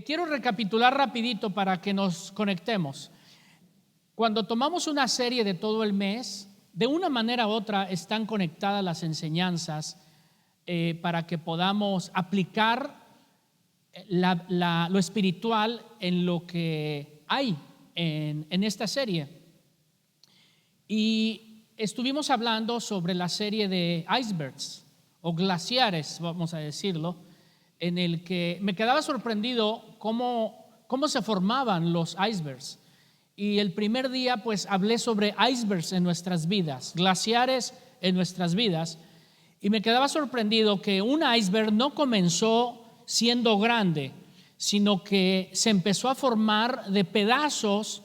Quiero recapitular rapidito para que nos conectemos. Cuando tomamos una serie de todo el mes, de una manera u otra están conectadas las enseñanzas para que podamos aplicar lo espiritual en lo que hay en esta serie. Y estuvimos hablando sobre la serie de icebergs o glaciares, vamos a decirlo, en el que me quedaba sorprendido cómo se formaban los icebergs. Y el primer día pues hablé sobre icebergs en nuestras vidas, glaciares en nuestras vidas, y me quedaba sorprendido que un iceberg no comenzó siendo grande, sino que se empezó a formar de pedazos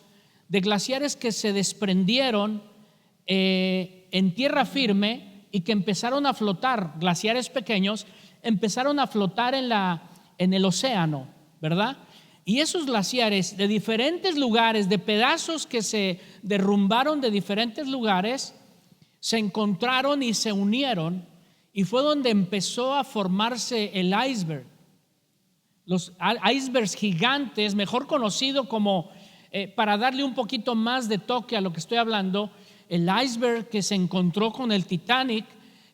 de glaciares que se desprendieron en tierra firme y que empezaron a flotar. Glaciares pequeños empezaron a flotar en el océano, ¿verdad? Y esos glaciares de diferentes lugares, de pedazos que se derrumbaron de diferentes lugares, se encontraron y se unieron, y fue donde empezó a formarse el iceberg. Los icebergs gigantes, mejor conocido como, para darle un poquito más de toque a lo que estoy hablando, el iceberg que se encontró con el Titanic,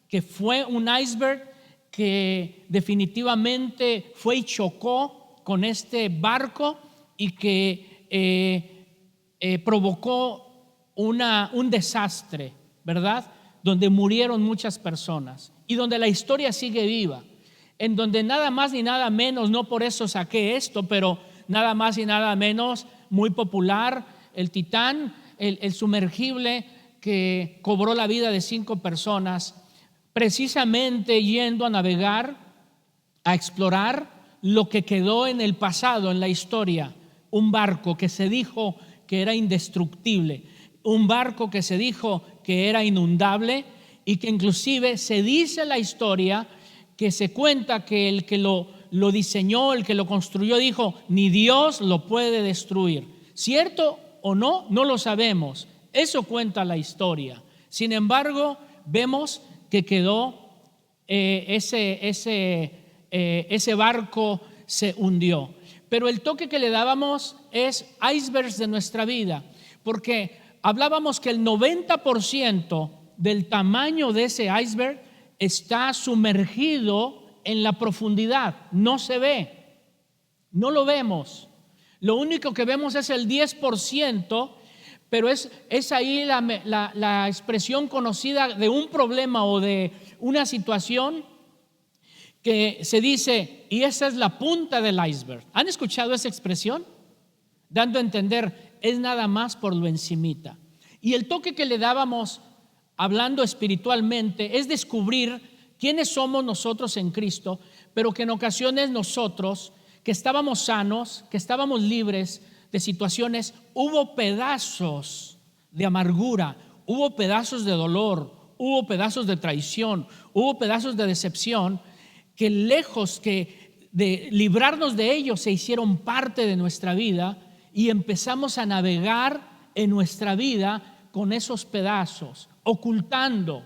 que fue un iceberg que definitivamente fue y chocó con este barco y que provocó un desastre, ¿verdad? Donde murieron muchas personas y donde la historia sigue viva, en donde nada más ni nada menos, no por eso saqué esto, pero nada más y nada menos, muy popular, el Titán, el sumergible que cobró la vida de 5 personas, precisamente yendo a navegar, a explorar lo que quedó en el pasado, en la historia. Un barco que se dijo que era indestructible, un barco que se dijo que era inundable, y que inclusive se dice la historia, que se cuenta que el que lo diseñó, el que lo construyó, dijo: ni Dios lo puede destruir. ¿Cierto o no? No lo sabemos. Eso cuenta la historia. Sin embargo, vemos que quedó ese barco se hundió. Pero el toque que le dábamos es icebergs de nuestra vida, porque hablábamos que el 90% del tamaño de ese iceberg está sumergido en la profundidad. No se ve, no lo vemos. Lo único que vemos es el 10%, pero es ahí la expresión conocida de un problema o de una situación que se dice: y esa es la punta del iceberg. ¿Han escuchado esa expresión? Dando a entender, es nada más por lo encimita. Y el toque que le dábamos, hablando espiritualmente, es descubrir quiénes somos nosotros en Cristo, pero que en ocasiones nosotros, que estábamos sanos, que estábamos libres de situaciones, hubo pedazos de amargura, hubo pedazos de dolor, hubo pedazos de traición, hubo pedazos de decepción, que lejos de librarnos de ellos, se hicieron parte de nuestra vida, y empezamos a navegar en nuestra vida con esos pedazos, ocultando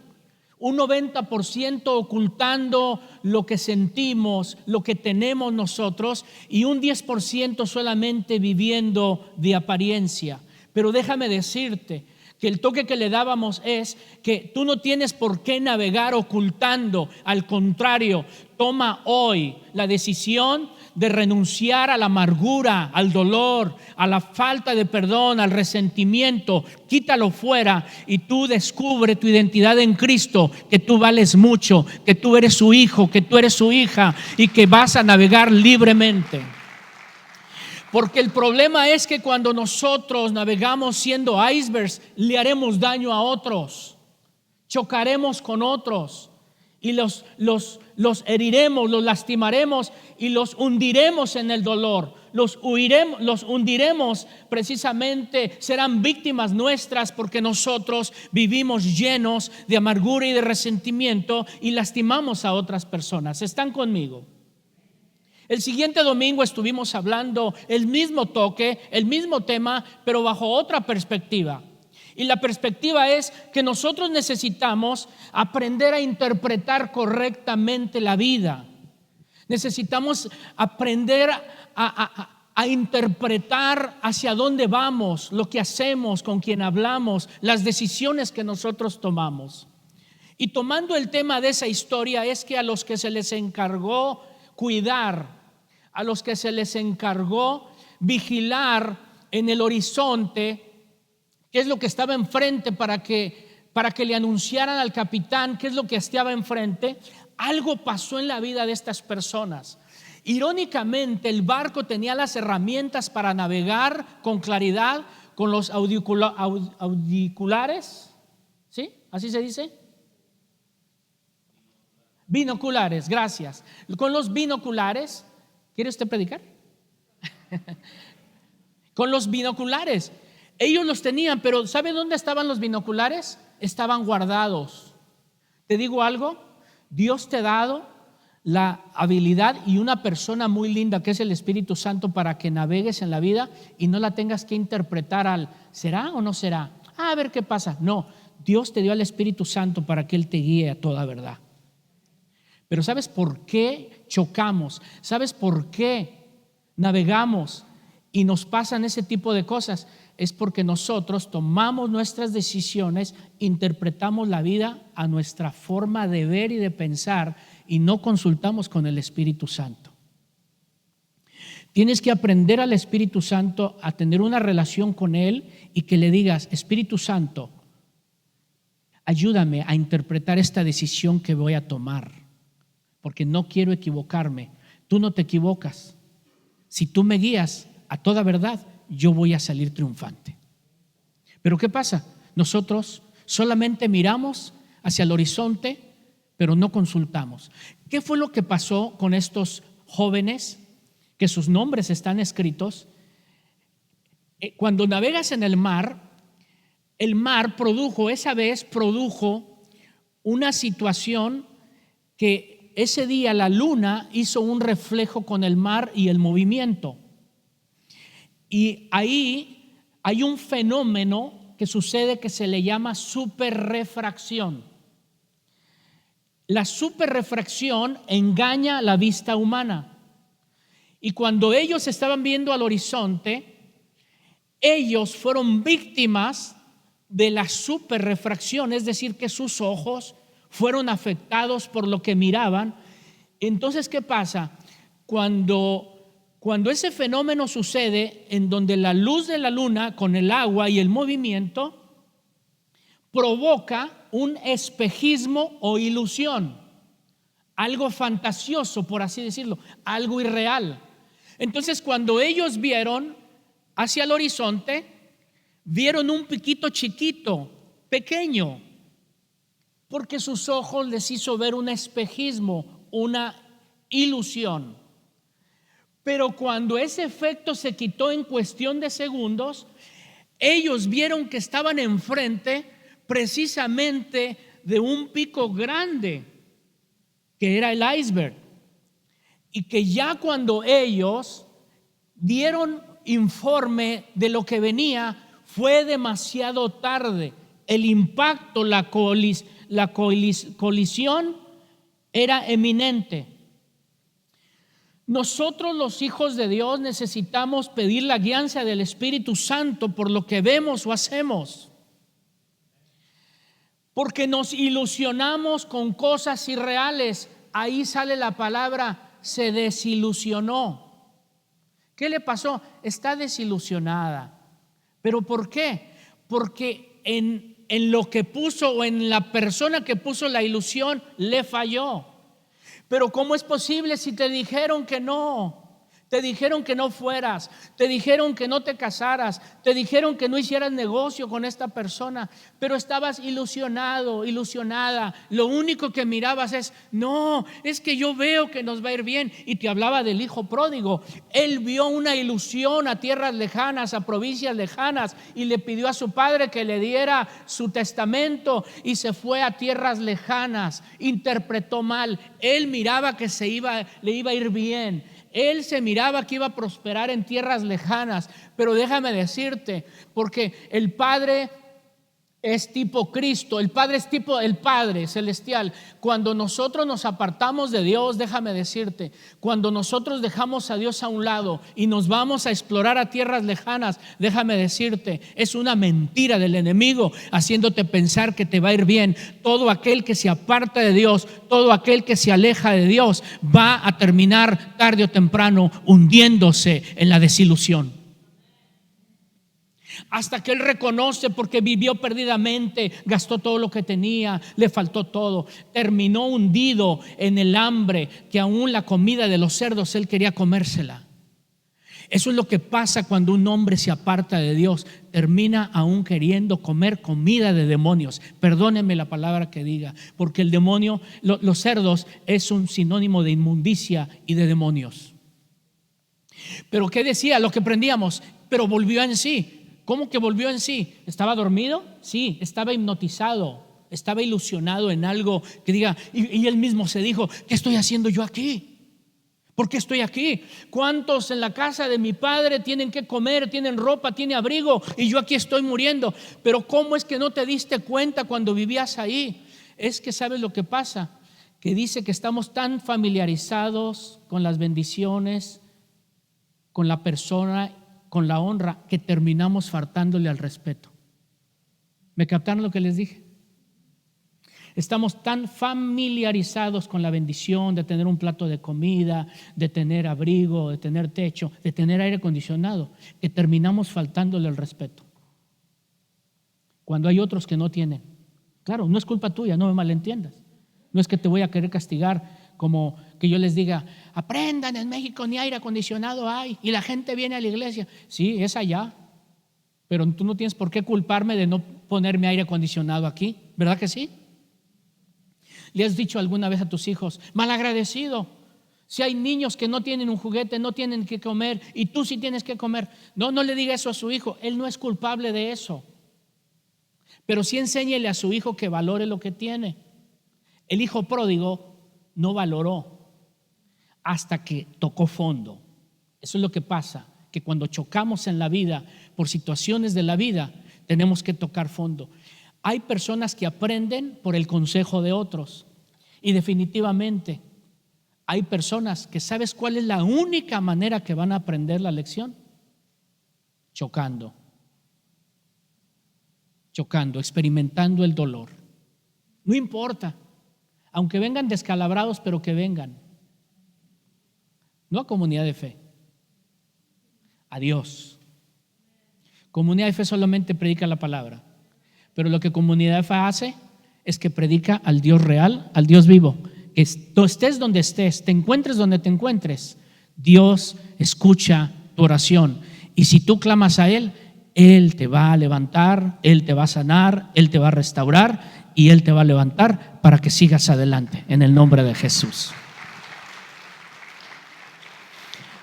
un 90% ocultando lo que sentimos, lo que tenemos nosotros, y un 10% solamente viviendo de apariencia. Pero déjame decirte que el toque que le dábamos es que tú no tienes por qué navegar ocultando. Al contrario, toma hoy la decisión de renunciar a la amargura, al dolor, a la falta de perdón, al resentimiento. Quítalo fuera y tú descubre tu identidad en Cristo, que tú vales mucho, que tú eres su hijo, que tú eres su hija, y que vas a navegar libremente. Porque el problema es que cuando nosotros navegamos siendo icebergs, le haremos daño a otros, chocaremos con otros y los heriremos, los lastimaremos y los hundiremos en el dolor. Los hundiremos, precisamente serán víctimas nuestras, porque nosotros vivimos llenos de amargura y de resentimiento y lastimamos a otras personas. ¿Están conmigo? El siguiente domingo estuvimos hablando el mismo toque, el mismo tema, pero bajo otra perspectiva. Y la perspectiva es que nosotros necesitamos aprender a interpretar correctamente la vida. Necesitamos aprender a interpretar hacia dónde vamos, lo que hacemos, con quién hablamos, las decisiones que nosotros tomamos. Y tomando el tema de esa historia, es que a los que se les encargó cuidar, a los que se les encargó vigilar en el horizonte, qué es lo que estaba enfrente para que le anunciaran al capitán qué es lo que estaba enfrente, algo pasó en la vida de estas personas. Irónicamente, el barco tenía las herramientas para navegar con claridad, con los auriculares, ¿sí? ¿Así se dice? Binoculares, gracias. Con los binoculares, ¿quiere usted predicar? Con los binoculares. Ellos los tenían, pero ¿sabe dónde estaban los binoculares? Estaban guardados. Te digo algo, Dios te ha dado la habilidad y una persona muy linda que es el Espíritu Santo para que navegues en la vida y no la tengas que interpretar al ¿será o no será? A ver qué pasa. No, Dios te dio al Espíritu Santo para que Él te guíe a toda verdad. Pero ¿sabes por qué chocamos? ¿Sabes por qué navegamos y nos pasan ese tipo de cosas? Es porque nosotros tomamos nuestras decisiones, interpretamos la vida a nuestra forma de ver y de pensar y no consultamos con el Espíritu Santo. Tienes que aprender al Espíritu Santo a tener una relación con Él y que le digas: Espíritu Santo, ayúdame a interpretar esta decisión que voy a tomar, porque no quiero equivocarme. Tú no te equivocas. Si tú me guías a toda verdad, yo voy a salir triunfante. Pero ¿qué pasa? Nosotros solamente miramos hacia el horizonte, pero no consultamos. ¿Qué fue lo que pasó con estos jóvenes que sus nombres están escritos? Cuando navegas en el mar produjo una situación que ese día la luna hizo un reflejo con el mar y el movimiento. Y ahí hay un fenómeno que sucede que se le llama superrefracción. La superrefracción engaña la vista humana. Y cuando ellos estaban viendo al horizonte, ellos fueron víctimas de la superrefracción, es decir, que sus ojos fueron afectados por lo que miraban. Entonces, ¿qué pasa? Cuando ese fenómeno sucede, en donde la luz de la luna con el agua y el movimiento provoca un espejismo o ilusión, algo fantasioso, por así decirlo, algo irreal. Entonces, cuando ellos vieron hacia el horizonte, vieron un piquito chiquito, pequeño, porque sus ojos les hizo ver un espejismo, una ilusión. Pero cuando ese efecto se quitó en cuestión de segundos, ellos vieron que estaban enfrente precisamente de un pico grande, que era el iceberg, y que ya cuando ellos dieron informe de lo que venía, fue demasiado tarde. El impacto, la colisión era eminente. Nosotros, los hijos de Dios, necesitamos pedir la guianza del Espíritu Santo por lo que vemos o hacemos, porque nos ilusionamos con cosas irreales. Ahí sale la palabra: se desilusionó. ¿Qué le pasó? Está desilusionada. ¿Pero por qué? Porque en lo que puso, o en la persona que puso la ilusión, le falló. Pero ¿cómo es posible si te dijeron que no? Te dijeron que no fueras, te dijeron que no te casaras, te dijeron que no hicieras negocio con esta persona, pero estabas ilusionado, ilusionada. Lo único que mirabas es: no, es que yo veo que nos va a ir bien. Y te hablaba del hijo pródigo. Él vio una ilusión a tierras lejanas, a provincias lejanas, y le pidió a su padre que le diera su testamento, y se fue a tierras lejanas. Interpretó mal. Él miraba que le iba a ir bien. Él se miraba que iba a prosperar en tierras lejanas. Pero déjame decirte, porque el padre es tipo Cristo, el Padre es tipo el Padre celestial. Cuando nosotros nos apartamos de Dios, déjame decirte, cuando nosotros dejamos a Dios a un lado y nos vamos a explorar a tierras lejanas, déjame decirte, es una mentira del enemigo haciéndote pensar que te va a ir bien. Todo aquel que se aparta de Dios, todo aquel que se aleja de Dios, va a terminar tarde o temprano hundiéndose en la desilusión. Hasta que él reconoce, porque vivió perdidamente, gastó todo lo que tenía, le faltó todo, terminó hundido en el hambre, que aún la comida de los cerdos él quería comérsela. Eso es lo que pasa cuando un hombre se aparta de Dios, termina aún queriendo comer comida de demonios. Perdónenme la palabra que diga, porque el demonio, los cerdos es un sinónimo de inmundicia y de demonios. Pero ¿qué decía? Lo que aprendíamos, pero volvió en sí. ¿Cómo que volvió en sí? ¿Estaba dormido? Sí, estaba hipnotizado, estaba ilusionado en algo que diga, y él mismo se dijo, ¿qué estoy haciendo yo aquí? ¿Por qué estoy aquí? ¿Cuántos en la casa de mi padre tienen que comer, tienen ropa, tienen abrigo, y yo aquí estoy muriendo? Pero ¿cómo es que no te diste cuenta cuando vivías ahí? Es que ¿sabes lo que pasa? Que dice que estamos tan familiarizados con las bendiciones, con la persona, con la honra, que terminamos faltándole al respeto. ¿Me captaron lo que les dije? Estamos tan familiarizados con la bendición de tener un plato de comida, de tener abrigo, de tener techo, de tener aire acondicionado, que terminamos faltándole el respeto. Cuando hay otros que no tienen. Claro, no es culpa tuya, no me malentiendas. No es que te voy a querer castigar, como que yo les diga, aprendan, en México ni aire acondicionado hay y la gente viene a la iglesia. Sí, es allá, pero tú no tienes por qué culparme de no ponerme aire acondicionado aquí, ¿verdad que sí? ¿Le has dicho alguna vez a tus hijos, malagradecido, si hay niños que no tienen un juguete, no tienen que comer y tú sí tienes que comer? No le diga eso a su hijo, él no es culpable de eso, pero sí enséñele a su hijo que valore lo que tiene. El hijo pródigo no valoró hasta que tocó fondo. Eso es lo que pasa, que cuando chocamos en la vida por situaciones de la vida, tenemos que tocar fondo. Hay personas que aprenden por el consejo de otros, y definitivamente hay personas que ¿sabes cuál es la única manera que van a aprender la lección? Chocando, experimentando el dolor. No importa, aunque vengan descalabrados, pero que vengan. No a comunidad de fe, a Dios. Comunidad de fe solamente predica la palabra, pero lo que comunidad de fe hace es que predica al Dios real, al Dios vivo. Que tú estés donde estés, te encuentres donde te encuentres, Dios escucha tu oración, y si tú clamas a Él, Él te va a levantar, Él te va a sanar, Él te va a restaurar y Él te va a levantar para que sigas adelante en el nombre de Jesús.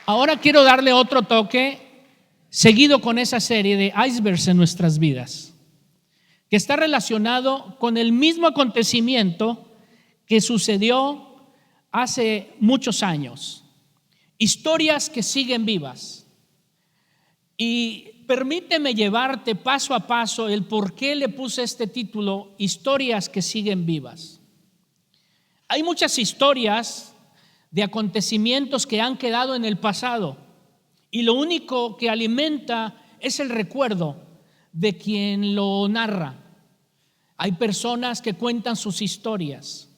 Ahora quiero darle otro toque seguido con esa serie de icebergs en nuestras vidas, que está relacionado con el mismo acontecimiento que sucedió hace muchos años. Historias que siguen vivas. Y permíteme llevarte paso a paso el por qué le puse este título, Historias que siguen vivas. Hay muchas historias de acontecimientos que han quedado en el pasado, y lo único que alimenta es el recuerdo de quien lo narra. Hay personas que cuentan sus historias.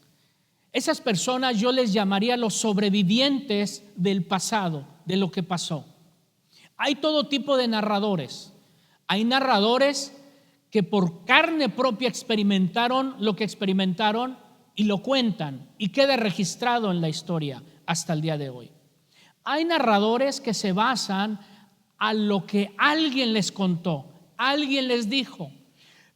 Esas personas yo les llamaría los sobrevivientes del pasado, de lo que pasó. Hay todo tipo de narradores. Hay narradores que por carne propia experimentaron lo que experimentaron y lo cuentan y queda registrado en la historia hasta el día de hoy. Hay narradores que se basan a lo que alguien les contó, alguien les dijo,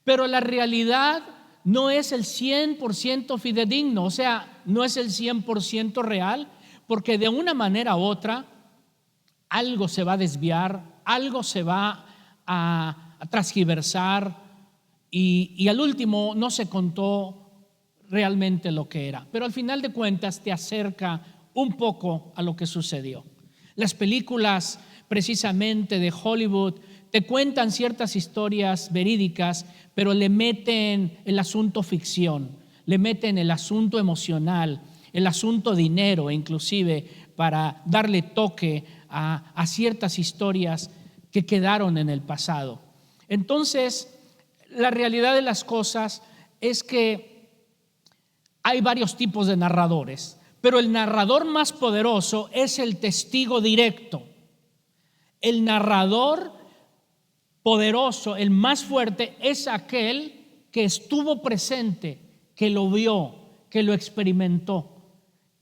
pero la realidad no es el 100% fidedigno, o sea, no es el 100% real, porque de una manera u otra algo se va a desviar, algo se va a transgiversar y al último no se contó realmente lo que era, pero al final de cuentas te acerca un poco a lo que sucedió. Las películas precisamente de Hollywood te cuentan ciertas historias verídicas, pero le meten el asunto ficción, le meten el asunto emocional, el asunto dinero, inclusive para darle toque a ciertas historias que quedaron en el pasado. Entonces, la realidad de las cosas es que hay varios tipos de narradores, pero el narrador más poderoso es el testigo directo. El narrador poderoso, el más fuerte, es aquel que estuvo presente, que lo vio, que lo experimentó,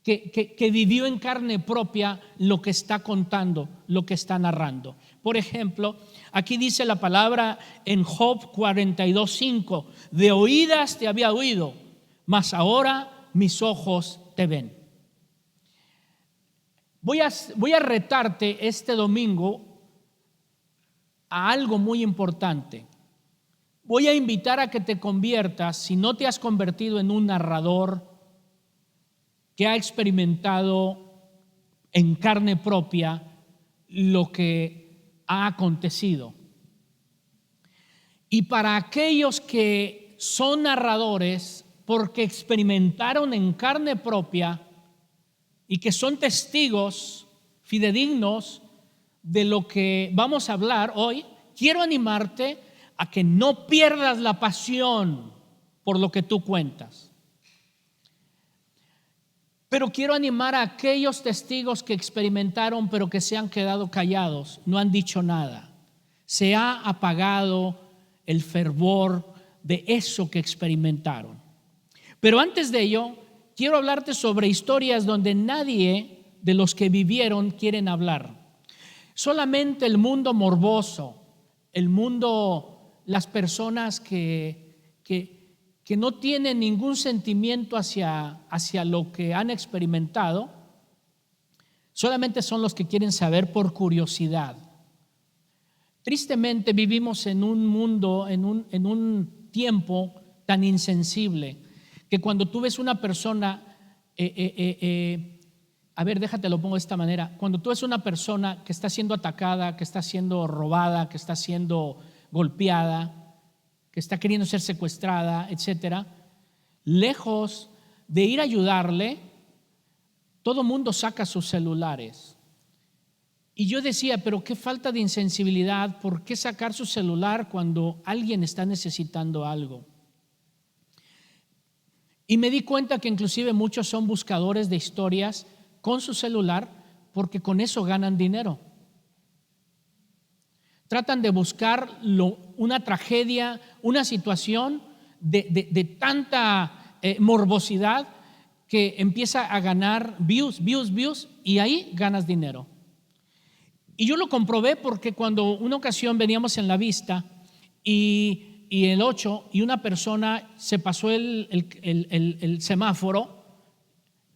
que vivió en carne propia lo que está contando, lo que está narrando. Por ejemplo, aquí dice la palabra en Job 42:5: de oídas te había oído, mas ahora mis ojos te ven. Voy a retarte este domingo a algo muy importante. Voy a invitar a que te conviertas, si no te has convertido en un narrador que ha experimentado en carne propia lo que ha acontecido. Y para aquellos que son narradores porque experimentaron en carne propia y que son testigos fidedignos de lo que vamos a hablar hoy, quiero animarte a que no pierdas la pasión por lo que tú cuentas. Pero quiero animar a aquellos testigos que experimentaron pero que se han quedado callados, no han dicho nada. Se ha apagado el fervor de eso que experimentaron. Pero antes de ello, quiero hablarte sobre historias donde nadie de los que vivieron quieren hablar. Solamente el mundo morboso, el mundo, las personas que no tienen ningún sentimiento hacia lo que han experimentado, solamente son los que quieren saber por curiosidad. Tristemente vivimos en un mundo, en un tiempo tan insensible, que cuando tú ves una persona, déjate lo pongo de esta manera, cuando tú ves una persona que está siendo atacada, que está siendo robada, que está siendo golpeada, que está queriendo ser secuestrada, etcétera, lejos de ir a ayudarle, todo mundo saca sus celulares. Y yo decía, pero qué falta de insensibilidad, ¿por qué sacar su celular cuando alguien está necesitando algo? Y me di cuenta que inclusive muchos son buscadores de historias con su celular porque con eso ganan dinero. Tratan de buscar una tragedia, una situación de tanta morbosidad que empieza a ganar views, y ahí ganas dinero. Y yo lo comprobé porque cuando una ocasión veníamos en la vista y el 8 y una persona se pasó el semáforo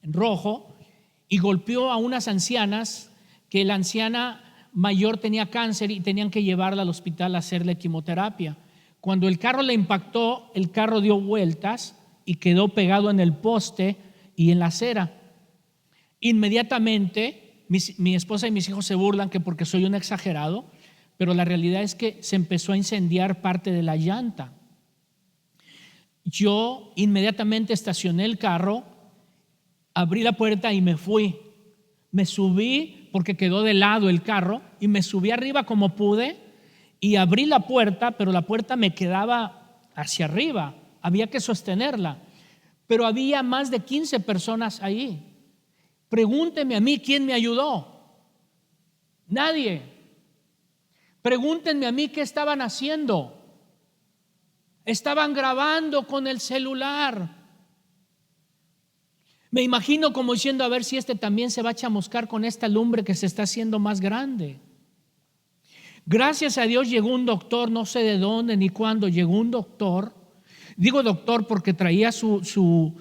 en rojo y golpeó a unas ancianas, que la anciana mayor tenía cáncer y tenían que llevarla al hospital a hacerle quimioterapia. Cuando el carro le impactó, el carro dio vueltas y quedó pegado en el poste y en la acera. Inmediatamente mi esposa y mis hijos se burlan que porque soy un exagerado, pero la realidad es que se empezó a incendiar parte de la llanta. Yo inmediatamente estacioné el carro, abrí la puerta y me fui. Me subí porque quedó de lado el carro y me subí arriba como pude y abrí la puerta, pero la puerta me quedaba hacia arriba, había que sostenerla, pero había más de 15 personas ahí. Pregúnteme a mí quién me ayudó. Nadie. Pregúntenme a mí qué estaban haciendo. Estaban grabando con el celular. Me imagino como diciendo, a ver si este también se va a chamuscar con esta lumbre que se está haciendo más grande. Gracias a Dios llegó un doctor, no sé de dónde ni cuándo, llegó un doctor. Digo doctor porque traía su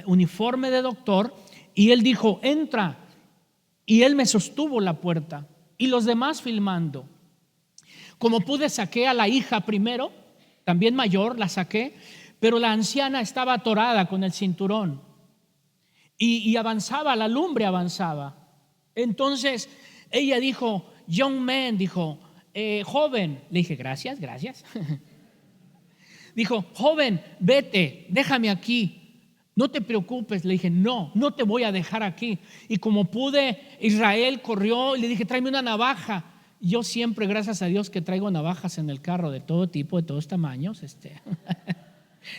uniforme de doctor, y él dijo, entra. Y él me sostuvo la puerta y los demás filmando. Como pude, saqué a la hija primero, también mayor, la saqué, pero la anciana estaba atorada con el cinturón y avanzaba, la lumbre avanzaba. Entonces ella dijo, young man, dijo, joven, le dije, gracias, gracias. Dijo, joven, vete, déjame aquí. No te preocupes, le dije, no te voy a dejar aquí. Y como pude, Israel corrió y le dije, tráeme una navaja. Yo siempre, gracias a Dios, que traigo navajas en el carro de todo tipo, de todos tamaños.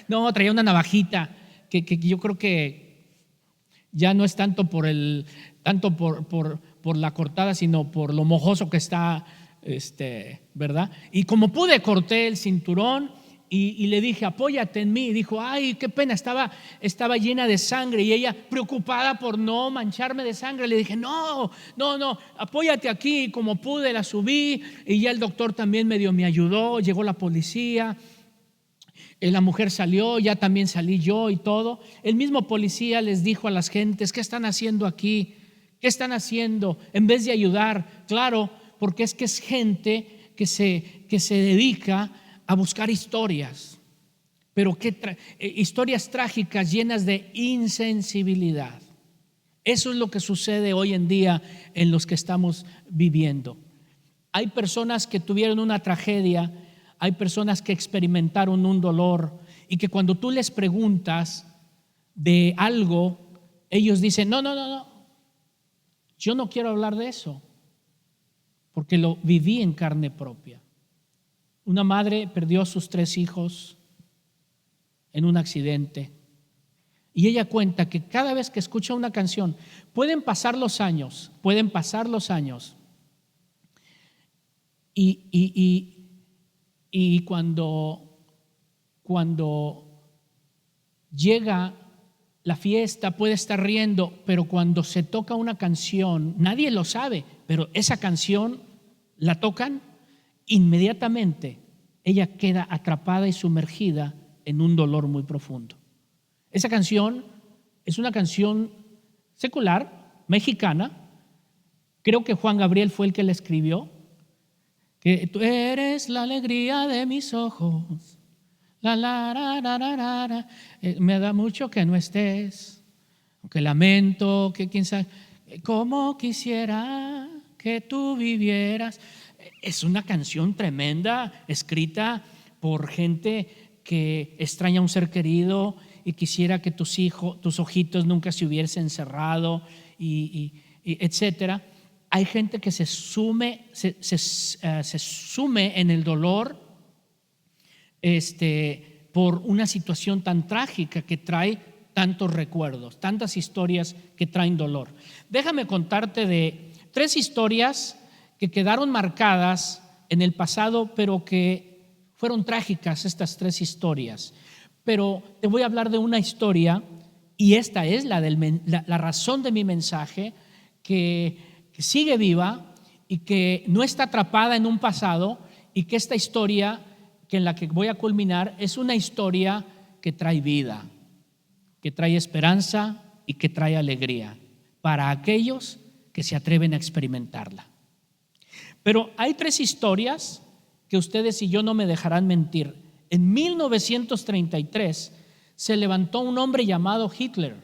No, traía una navajita que yo creo que ya no es tanto por la cortada, sino por lo mojoso que está, ¿verdad? Y como pude, corté el cinturón. Y le dije, apóyate en mí. Y dijo, ay, qué pena, estaba llena de sangre. Y ella, preocupada por no mancharme de sangre, le dije, no, apóyate aquí. Y como pude, la subí. Y ya el doctor también me ayudó. Llegó la policía. La mujer salió, ya también salí yo y todo. El mismo policía les dijo a las gentes, ¿qué están haciendo aquí? ¿Qué están haciendo? En vez de ayudar, claro, porque es gente que se dedica a buscar historias, pero historias trágicas llenas de insensibilidad. Eso es lo que sucede hoy en día en los que estamos viviendo. Hay personas que tuvieron una tragedia, hay personas que experimentaron un dolor y que cuando tú les preguntas de algo, ellos dicen, no, yo no quiero hablar de eso, porque lo viví en carne propia. Una madre perdió a sus 3 hijos en un accidente y ella cuenta que cada vez que escucha una canción, pueden pasar los años y cuando llega la fiesta puede estar riendo, pero cuando se toca una canción, nadie lo sabe, pero esa canción la tocan, inmediatamente ella queda atrapada y sumergida en un dolor muy profundo. Esa canción es una canción secular, mexicana. Creo que Juan Gabriel fue el que la escribió, que tú eres la alegría de mis ojos, me da mucho que no estés, aunque lamento que quién sabe, cómo quisiera que tú vivieras. Es una canción tremenda, escrita por gente que extraña a un ser querido y quisiera que tus ojitos nunca se hubiesen cerrado, y etcétera. Hay gente que se sume en el dolor por una situación tan trágica que trae tantos recuerdos, tantas historias que traen dolor. Déjame contarte de 3 historias que quedaron marcadas en el pasado, pero que fueron trágicas estas 3 historias. Pero te voy a hablar de una historia, y esta es la razón de mi mensaje, que sigue viva y que no está atrapada en un pasado, y que esta historia en la que voy a culminar es una historia que trae vida, que trae esperanza y que trae alegría para aquellos que se atreven a experimentarla. Pero hay 3 historias que ustedes y yo no me dejarán mentir. En 1933 se levantó un hombre llamado Hitler,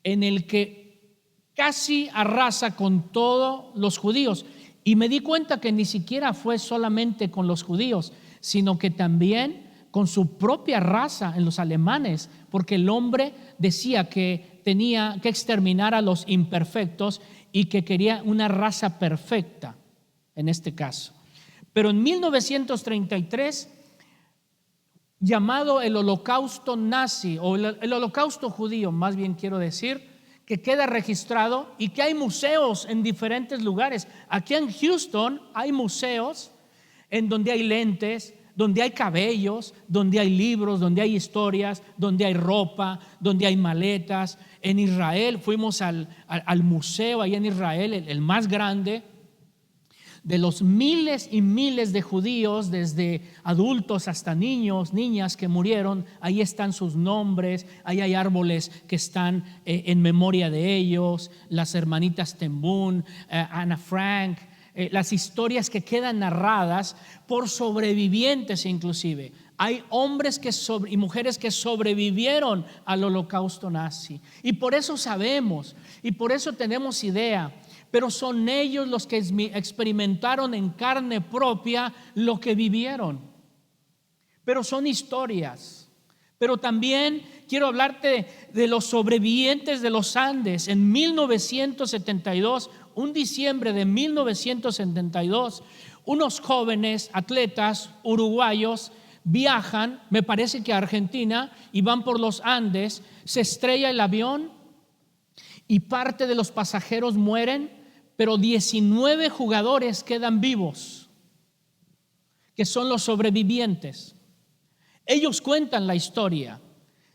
en el que casi arrasa con todos los judíos. Y me di cuenta que ni siquiera fue solamente con los judíos, sino que también con su propia raza, en los alemanes, porque el hombre decía que tenía que exterminar a los imperfectos y que quería una raza perfecta, en este caso. Pero en 1933, llamado el Holocausto nazi, o el Holocausto judío, más bien quiero decir, que queda registrado y que hay museos en diferentes lugares. Aquí en Houston hay museos en donde hay lentes, donde hay cabellos, donde hay libros, donde hay historias, donde hay ropa, donde hay maletas. En Israel fuimos al museo allá en Israel, el más grande, de los miles y miles de judíos, desde adultos hasta niños, niñas que murieron. Ahí están sus nombres, ahí hay árboles que están en memoria de ellos, las hermanitas Tembún, Ana Frank, las historias que quedan narradas por sobrevivientes inclusive. Hay hombres y mujeres que sobrevivieron al Holocausto nazi, y por eso sabemos, y por eso tenemos idea. pero son ellos los que experimentaron en carne propia lo que vivieron. Pero son historias. Pero también quiero hablarte de los sobrevivientes de los Andes. En 1972, un diciembre de 1972, unos jóvenes atletas uruguayos viajan, me parece que a Argentina, y van por los Andes. Se estrella el avión y parte de los pasajeros mueren, pero 19 jugadores quedan vivos, que son los sobrevivientes. Ellos cuentan la historia.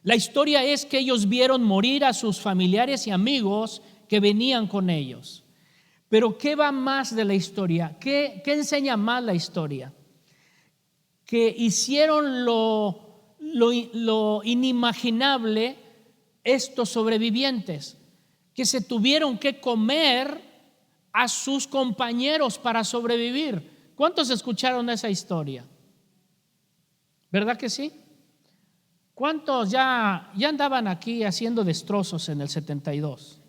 La historia es que ellos vieron morir a sus familiares y amigos que venían con ellos. Pero ¿qué va más de la historia? ¿Qué enseña más la historia? Que hicieron lo inimaginable estos sobrevivientes, que se tuvieron que comer a sus compañeros para sobrevivir. ¿Cuántos escucharon esa historia? ¿Verdad que sí? ¿Cuántos ya andaban aquí haciendo destrozos en el 72?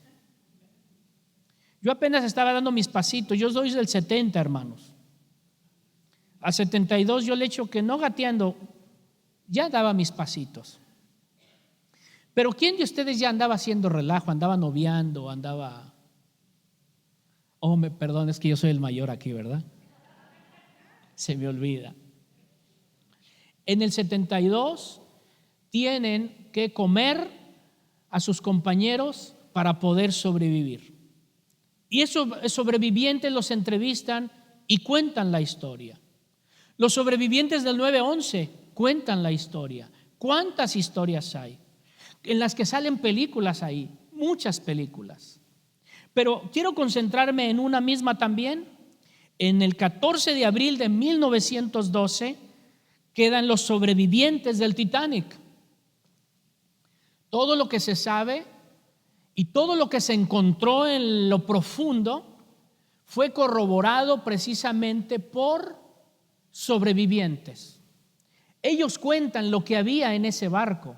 Yo apenas estaba dando mis pasitos. Yo soy del 70, hermanos. Al 72 yo le echo que no gateando, ya daba mis pasitos. Pero ¿quién de ustedes ya andaba haciendo relajo, andaba noviando, andaba... perdón, es que yo soy el mayor aquí, ¿verdad? Se me olvida. En el 72 tienen que comer a sus compañeros para poder sobrevivir. Y esos sobrevivientes los entrevistan y cuentan la historia. Los sobrevivientes del 9/11 cuentan la historia. ¿Cuántas historias hay? En las que salen películas ahí, muchas películas. Pero quiero concentrarme en una misma también. En el 14 de abril de 1912 quedan los sobrevivientes del Titanic. Todo lo que se sabe y todo lo que se encontró en lo profundo fue corroborado precisamente por sobrevivientes. Ellos cuentan lo que había en ese barco.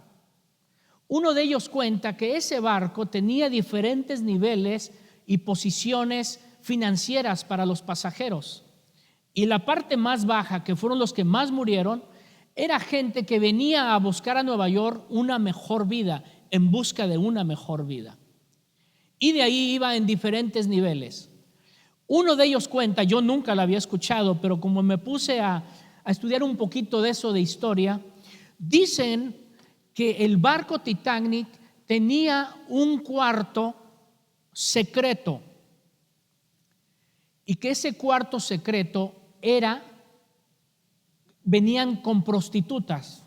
Uno de ellos cuenta que ese barco tenía diferentes niveles y posiciones financieras para los pasajeros. Y la parte más baja, que fueron los que más murieron, era gente que venía a buscar a Nueva York una mejor vida, en busca de una mejor vida. Y de ahí iba en diferentes niveles. Uno de ellos cuenta, yo nunca lo había escuchado, pero como me puse a estudiar un poquito de eso de historia, dicen que el barco Titanic tenía un cuarto secreto y que ese cuarto secreto venían con prostitutas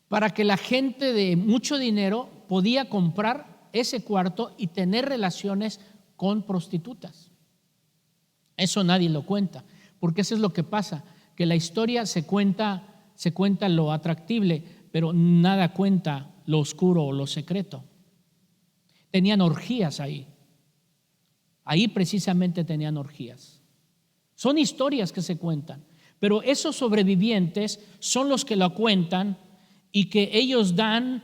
para que la gente de mucho dinero podía comprar ese cuarto y tener relaciones con prostitutas. Eso nadie lo cuenta, porque eso es lo que pasa, que la historia se cuenta lo atractible, pero nada cuenta lo oscuro o lo secreto. Tenían orgías ahí precisamente tenían orgías. Son historias que se cuentan, pero esos sobrevivientes son los que lo cuentan y que ellos dan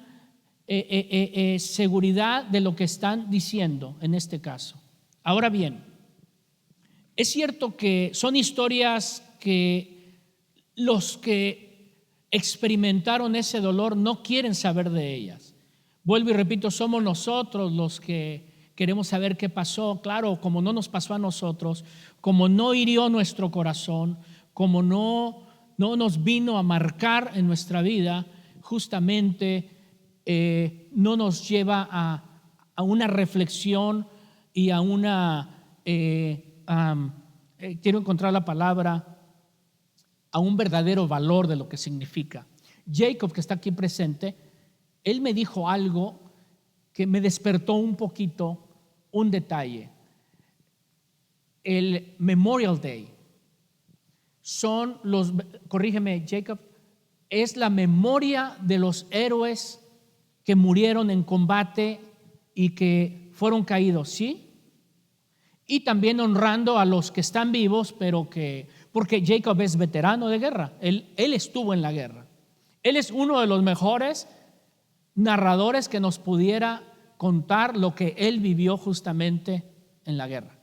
seguridad de lo que están diciendo en este caso. Ahora bien, es cierto que son historias que los que experimentaron ese dolor no quieren saber de ellas. Vuelvo y repito, somos nosotros los que queremos saber qué pasó. Claro, como no nos pasó a nosotros, como no hirió nuestro corazón, como no nos vino a marcar en nuestra vida, justamente no nos lleva a una reflexión y a quiero encontrar la palabra, a un verdadero valor de lo que significa. Jacob, que está aquí presente, él me dijo algo que me despertó un poquito un detalle. El Memorial Day corrígeme Jacob, es la memoria de los héroes que murieron en combate y que fueron caídos, ¿sí? Y también honrando a los que están vivos, porque Jacob es veterano de guerra, él estuvo en la guerra. Él es uno de los mejores narradores que nos pudiera contar lo que él vivió justamente en la guerra.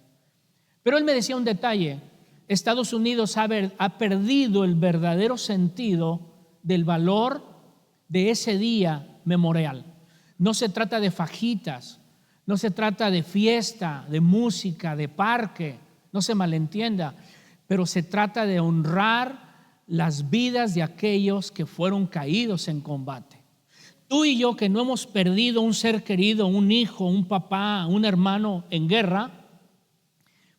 Pero él me decía un detalle: Estados Unidos ha perdido el verdadero sentido del valor de ese día memorial. No se trata de fajitas, no se trata de fiesta, de música, de parque, no se malentienda, pero se trata de honrar las vidas de aquellos que fueron caídos en combate. Tú y yo, que no hemos perdido un ser querido, un hijo, un papá, un hermano en guerra,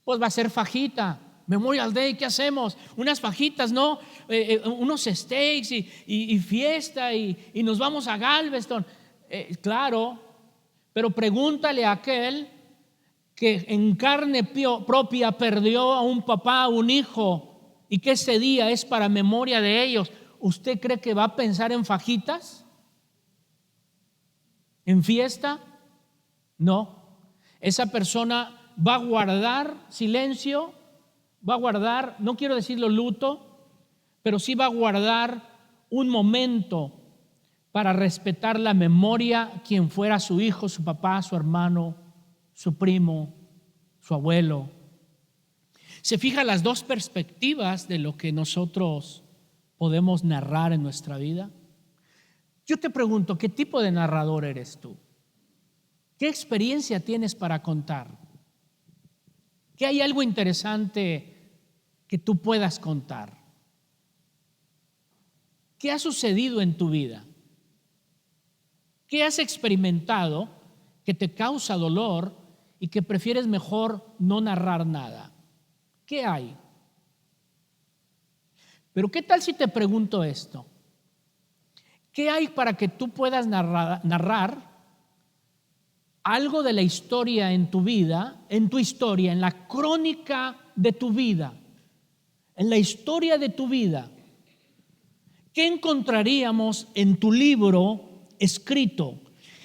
pues va a ser fajita. Memorial Day, ¿qué hacemos? Unas fajitas, ¿no? Unos steaks y fiesta y nos vamos a Galveston. Claro, pero pregúntale a aquel que en carne propia perdió a un papá, a un hijo, y que ese día es para memoria de ellos. ¿Usted cree que va a pensar en fajitas? ¿En fiesta? No. Esa persona va a guardar silencio, va a guardar, no quiero decirlo luto, pero sí va a guardar un momento para respetar la memoria, quien fuera su hijo, su papá, su hermano, su primo, su abuelo. Se fija las dos perspectivas de lo que nosotros podemos narrar en nuestra vida. Yo te pregunto, ¿qué tipo de narrador eres tú? ¿Qué experiencia tienes para contar? ¿Qué hay algo interesante que tú puedas contar? ¿Qué ha sucedido en tu vida? ¿Qué has experimentado que te causa dolor y que prefieres mejor no narrar nada? ¿Qué hay? Pero ¿qué tal si te pregunto esto? ¿Qué hay para que tú puedas narrar algo de la historia en tu vida, en tu historia, en la crónica de tu vida, en la historia de tu vida? ¿Qué encontraríamos en tu libro escrito?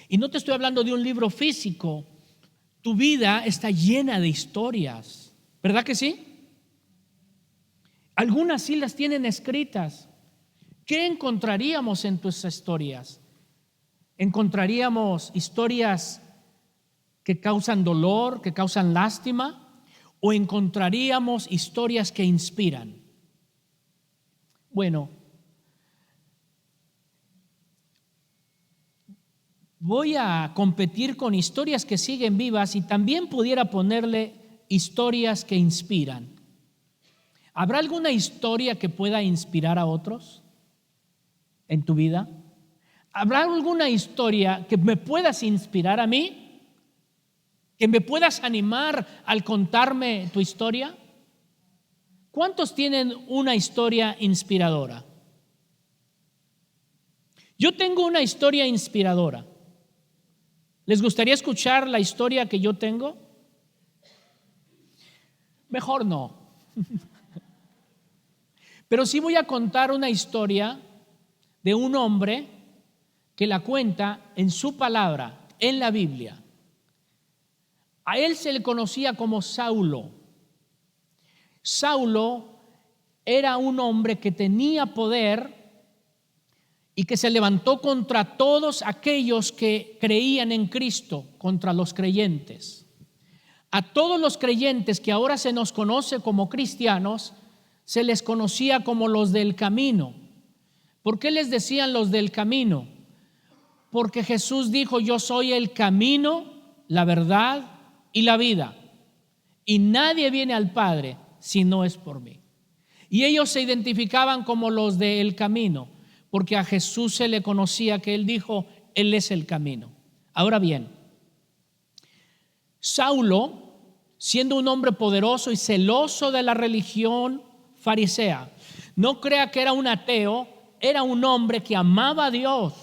Y no te estoy hablando de un libro físico. Tu vida está llena de historias, ¿verdad que sí? Algunas sí las tienen escritas. ¿Qué encontraríamos en tus historias? ¿Encontraríamos historias que causan dolor, que causan lástima? ¿O encontraríamos historias que inspiran? Bueno, voy a competir con historias que siguen vivas y también pudiera ponerle historias que inspiran. ¿Habrá alguna historia que pueda inspirar a otros en tu vida? ¿Habrá alguna historia que me puedas inspirar a mí? ¿Que me puedas animar al contarme tu historia? ¿Cuántos tienen una historia inspiradora? Yo tengo una historia inspiradora. ¿Les gustaría escuchar la historia que yo tengo? Mejor no. Pero sí voy a contar una historia de un hombre que la cuenta en su palabra, en la Biblia. A él se le conocía como Saulo. Saulo era un hombre que tenía poder y que se levantó contra todos aquellos que creían en Cristo, contra los creyentes. A todos los creyentes que ahora se nos conoce como cristianos, se les conocía como los del camino. ¿Por qué les decían los del camino? Porque Jesús dijo: yo soy el camino, la verdad y la vida, y nadie viene al Padre si no es por mí. Y ellos se identificaban como los del camino, porque a Jesús se le conocía que Él dijo: Él es el camino. Ahora bien, Saulo, siendo un hombre poderoso y celoso de la religión farisea, no crea que era un ateo, era un hombre que amaba a Dios,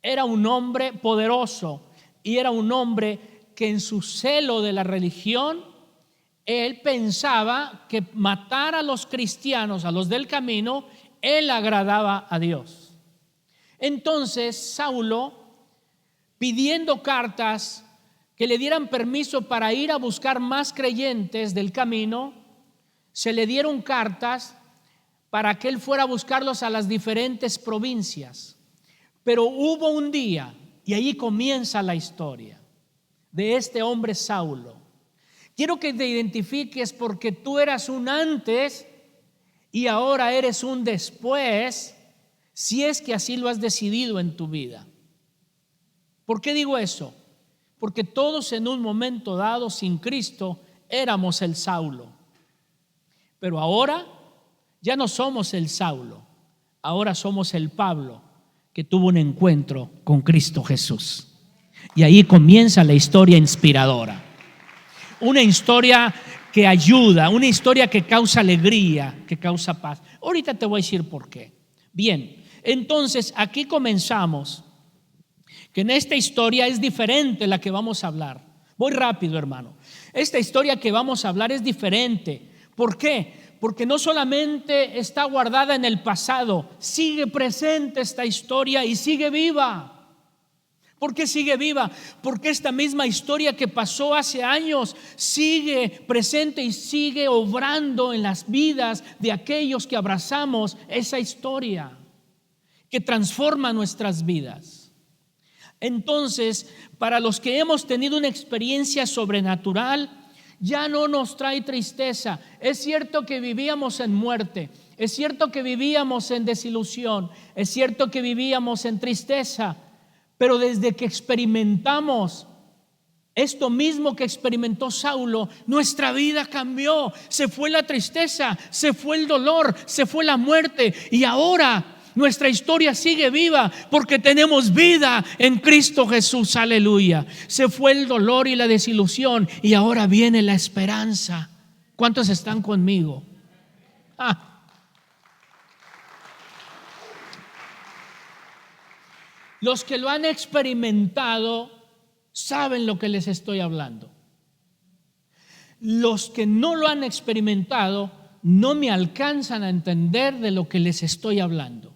era un hombre poderoso y era un hombre que en su celo de la religión, él pensaba que matar a los cristianos, a los del camino, él agradaba a Dios. Entonces Saulo, pidiendo cartas que le dieran permiso para ir a buscar más creyentes del camino, se le dieron cartas para que él fuera a buscarlos a las diferentes provincias. Pero hubo un día, y ahí comienza la historia de este hombre Saulo. Quiero que te identifiques porque tú eras un antes y ahora eres un después, si es que así lo has decidido en tu vida. ¿Por qué digo eso? Porque todos en un momento dado sin Cristo éramos el Saulo. Pero ahora ya no somos el Saulo, ahora somos el Pablo que tuvo un encuentro con Cristo Jesús. Y ahí comienza la historia inspiradora. Una historia que ayuda, una historia que causa alegría, que causa paz. Ahorita te voy a decir por qué. Bien, entonces aquí comenzamos, que en esta historia es diferente la que vamos a hablar. Voy rápido, hermano. Esta historia que vamos a hablar es diferente. ¿Por qué? Porque no solamente está guardada en el pasado, sigue presente esta historia y sigue viva. ¿Por qué sigue viva? Porque esta misma historia que pasó hace años sigue presente y sigue obrando en las vidas de aquellos que abrazamos esa historia que transforma nuestras vidas. Entonces, para los que hemos tenido una experiencia sobrenatural, ya no nos trae tristeza. Es cierto que vivíamos en muerte, es cierto que vivíamos en desilusión, es cierto que vivíamos en tristeza, pero desde que experimentamos esto mismo que experimentó Saulo, nuestra vida cambió. Se fue la tristeza, se fue el dolor, se fue la muerte y ahora nuestra historia sigue viva porque tenemos vida en Cristo Jesús, aleluya. Se fue el dolor y la desilusión y ahora viene la esperanza. ¿Cuántos están conmigo? Los que lo han experimentado saben lo que les estoy hablando. Los que no lo han experimentado no me alcanzan a entender de lo que les estoy hablando.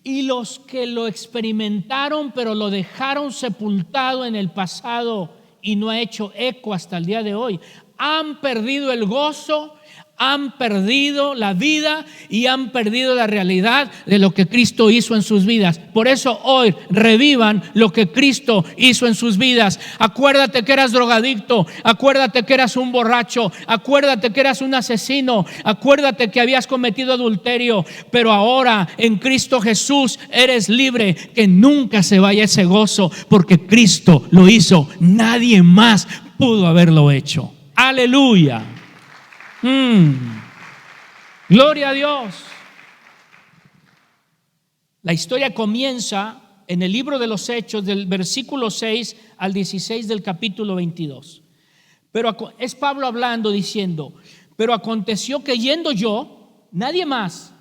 Y los que lo experimentaron pero lo dejaron sepultado en el pasado y no ha hecho eco hasta el día de hoy, han perdido el gozo, han perdido la vida y han perdido la realidad de lo que Cristo hizo en sus vidas. Por eso hoy revivan lo que Cristo hizo en sus vidas. Acuérdate que eras drogadicto, acuérdate que eras un borracho, acuérdate que eras un asesino, acuérdate que habías cometido adulterio, pero ahora en Cristo Jesús eres libre. Que nunca se vaya ese gozo, porque Cristo lo hizo, nadie más pudo haberlo hecho. Aleluya. Gloria a Dios. La historia comienza en el libro de los Hechos, del versículo 6 al 16 del capítulo 22. Pero es Pablo hablando, diciendo: pero aconteció que yendo yo, nadie más,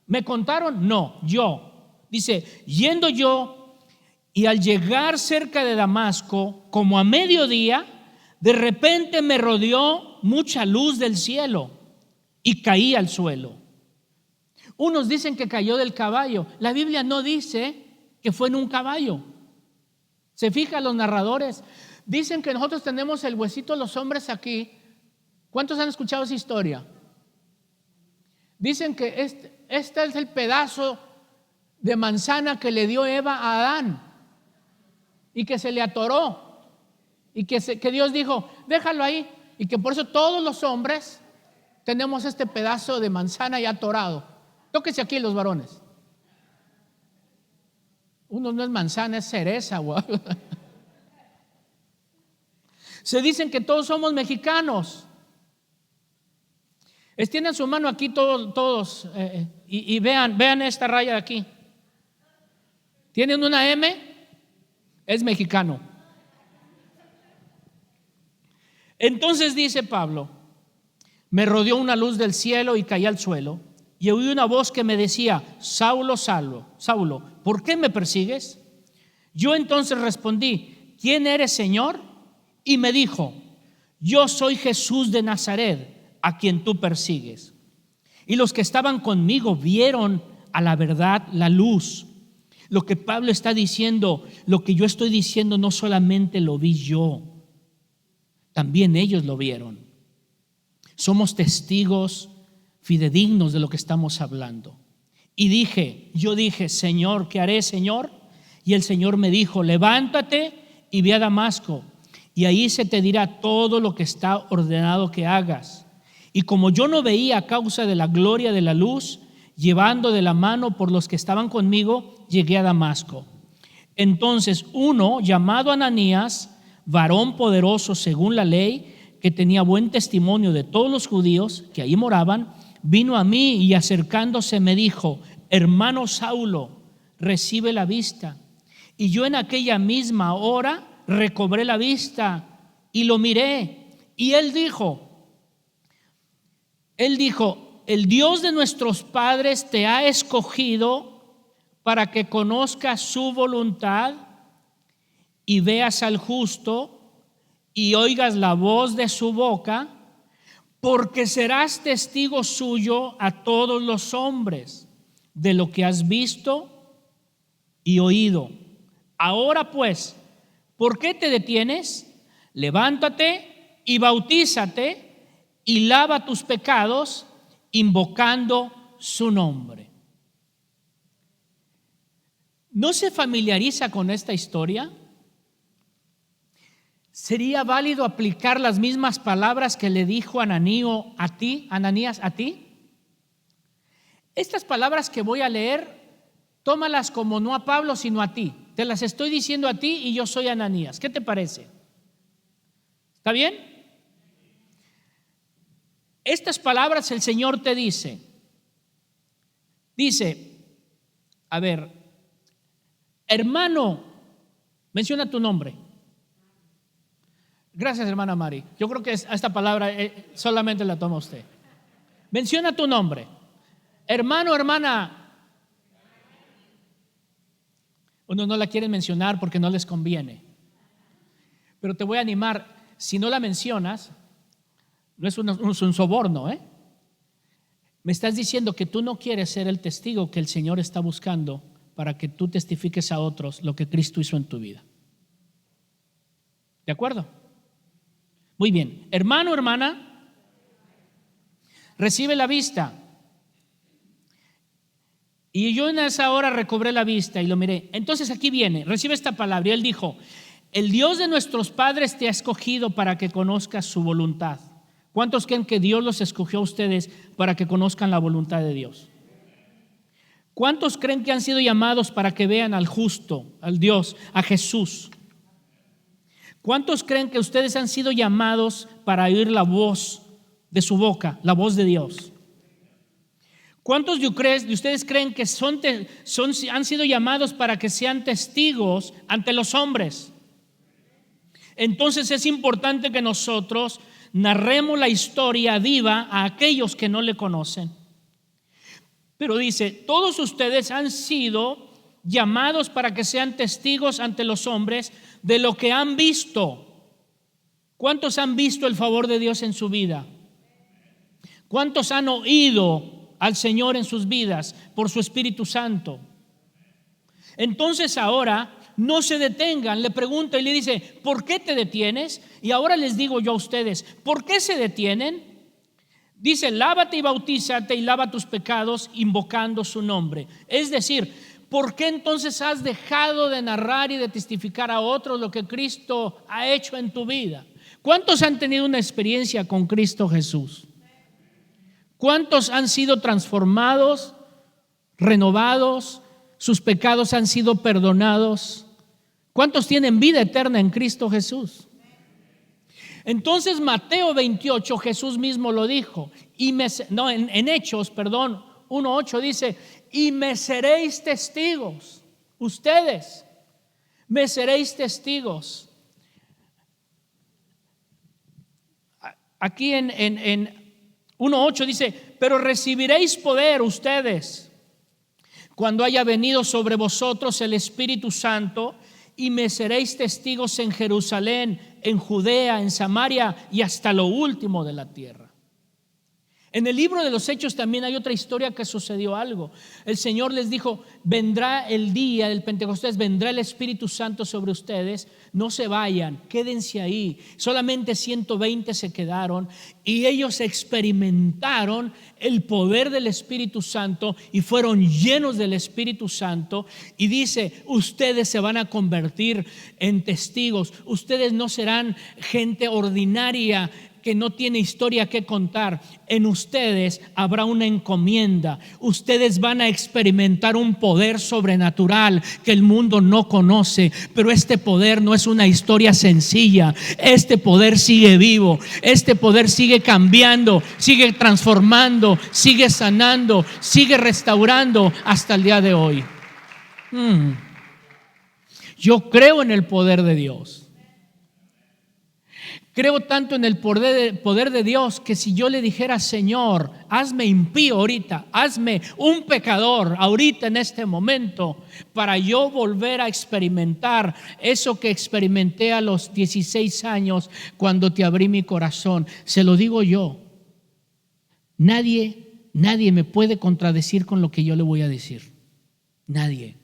¿me contaron? No, yo. Dice: yendo yo, y al llegar cerca de Damasco, como a mediodía, de repente me rodeó mucha luz del cielo y caí al suelo. Unos dicen que cayó del caballo. La Biblia no dice que fue en un caballo. Se fijan los narradores. Dicen que nosotros tenemos el huesito de los hombres aquí. ¿Cuántos han escuchado esa historia? Dicen que este es el pedazo de manzana que le dio Eva a Adán y que se le atoró. Y que Dios dijo: déjalo ahí. Y que por eso todos los hombres tenemos este pedazo de manzana ya atorado. Tóquese aquí, los varones. Uno no es manzana, es cereza. Se dicen que todos somos mexicanos. Extiendan su mano aquí todos y vean esta raya de aquí. ¿Tienen una M? Es mexicano. Entonces dice Pablo: me rodeó una luz del cielo y caí al suelo, y oí una voz que me decía: Saulo, Saulo, ¿por qué me persigues? Yo entonces respondí: ¿quién eres, Señor? Y me dijo: yo soy Jesús de Nazaret, a quien tú persigues. Y los que estaban conmigo vieron a la verdad la luz. Lo que Pablo está diciendo, lo que yo estoy diciendo, no solamente lo vi yo, también ellos lo vieron. Somos testigos fidedignos de lo que estamos hablando. Y yo dije: Señor, ¿qué haré, Señor? Y el Señor me dijo: levántate y ve a Damasco, y ahí se te dirá todo lo que está ordenado que hagas. Y como yo no veía a causa de la gloria de la luz, llevando de la mano por los que estaban conmigo, llegué a Damasco. Entonces uno llamado Ananías, varón poderoso según la ley, que tenía buen testimonio de todos los judíos que ahí moraban, vino a mí y acercándose me dijo: hermano Saulo, recibe la vista. Y yo en aquella misma hora recobré la vista y lo miré. Y él dijo, el Dios de nuestros padres te ha escogido para que conozcas su voluntad y veas al justo y oigas la voz de su boca, porque serás testigo suyo a todos los hombres de lo que has visto y oído. Ahora pues, ¿por qué te detienes? Levántate y bautízate y lava tus pecados, invocando su nombre. ¿No se familiariza con esta historia? ¿Sería válido aplicar las mismas palabras que le dijo Ananías a ti? Estas palabras que voy a leer, tómalas como no a Pablo, sino a ti. Te las estoy diciendo a ti y yo soy Ananías. ¿Qué te parece? ¿Está bien? Estas palabras el Señor te dice, a ver, hermano, menciona tu nombre. Gracias, hermana Mari. Yo creo que esta palabra solamente la toma usted. Menciona tu nombre. Hermano, hermana. Unos no la quieren mencionar porque no les conviene. Pero te voy a animar, si no la mencionas, no es un soborno, Me estás diciendo que tú no quieres ser el testigo que el Señor está buscando para que tú testifiques a otros lo que Cristo hizo en tu vida. ¿De acuerdo? Muy bien. Hermano, hermana, recibe la vista. Y yo en esa hora recobré la vista y lo miré. Entonces aquí viene, recibe esta palabra. Y él dijo: el Dios de nuestros padres te ha escogido para que conozcas su voluntad. ¿Cuántos creen que Dios los escogió a ustedes para que conozcan la voluntad de Dios? ¿Cuántos creen que han sido llamados para que vean al justo, al Dios, a Jesús? ¿Cuántos creen que ustedes han sido llamados para oír la voz de su boca, la voz de Dios? ¿Cuántos de ustedes creen que han sido llamados para que sean testigos ante los hombres? Entonces es importante que nosotros narremos la historia viva a aquellos que no le conocen. Pero dice, todos ustedes han sido llamados para que sean testigos ante los hombres de lo que han visto. ¿Cuántos han visto el favor de Dios en su vida? ¿Cuántos han oído al Señor en sus vidas por su Espíritu Santo? Entonces ahora no se detengan, le pregunta y le dice, ¿por qué te detienes? Y ahora les digo yo a ustedes, ¿por qué se detienen? Dice, lávate y bautízate y lava tus pecados invocando su nombre. Es decir, ¿por qué entonces has dejado de narrar y de testificar a otros lo que Cristo ha hecho en tu vida? ¿Cuántos han tenido una experiencia con Cristo Jesús? ¿Cuántos han sido transformados, renovados? Sus pecados han sido perdonados. ¿Cuántos tienen vida eterna en Cristo Jesús? Entonces Mateo 28, Jesús mismo lo dijo. En Hechos, 1:8 dice, y me seréis testigos. Ustedes me seréis testigos. Aquí en 1:8 dice, pero recibiréis poder ustedes cuando haya venido sobre vosotros el Espíritu Santo, y me seréis testigos en Jerusalén, en Judea, en Samaria y hasta lo último de la tierra. En el libro de los Hechos también hay otra historia que sucedió algo. El Señor les dijo: vendrá el día del Pentecostés, vendrá el Espíritu Santo sobre ustedes, no se vayan, quédense ahí. Solamente 120 se quedaron y ellos experimentaron el poder del Espíritu Santo y fueron llenos del Espíritu Santo. Y dice: ustedes se van a convertir en testigos, ustedes no serán gente ordinaria que no tiene historia que contar. En ustedes habrá una encomienda. Ustedes van a experimentar un poder sobrenatural que el mundo no conoce. Pero este poder no es una historia sencilla. Este poder sigue vivo. Este poder sigue cambiando, sigue transformando, sigue sanando, sigue restaurando hasta el día de hoy. Yo creo en el poder de Dios. Creo tanto en el poder de Dios que si yo le dijera: Señor, hazme impío ahorita, hazme un pecador ahorita en este momento, para yo volver a experimentar eso que experimenté a los 16 años cuando te abrí mi corazón, se lo digo yo. Nadie me puede contradecir con lo que yo le voy a decir. Nadie.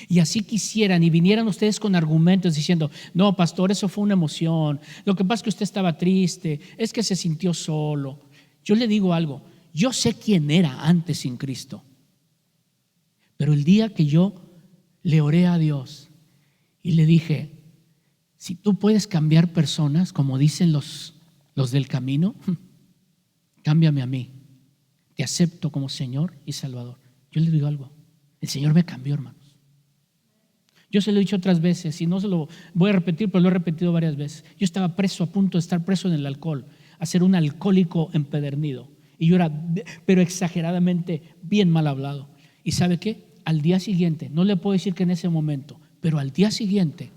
Y así quisieran y vinieran ustedes con argumentos diciendo: no, pastor, eso fue una emoción, lo que pasa es que usted estaba triste, es que se sintió solo. Yo le digo algo: yo sé quién era antes sin Cristo, pero el día que yo le oré a Dios y le dije: si tú puedes cambiar personas, como dicen los del camino, cámbiame a mí, te acepto como Señor y Salvador. Yo le digo algo: el Señor me cambió, hermano. Yo se lo he dicho otras veces y no se lo voy a repetir, pero lo he repetido varias veces. Yo estaba preso, a punto de estar preso en el alcohol, a ser un alcohólico empedernido. Y yo era, pero exageradamente bien mal hablado. ¿Y sabe qué? Al día siguiente, no le puedo decir que en ese momento, pero al día siguiente,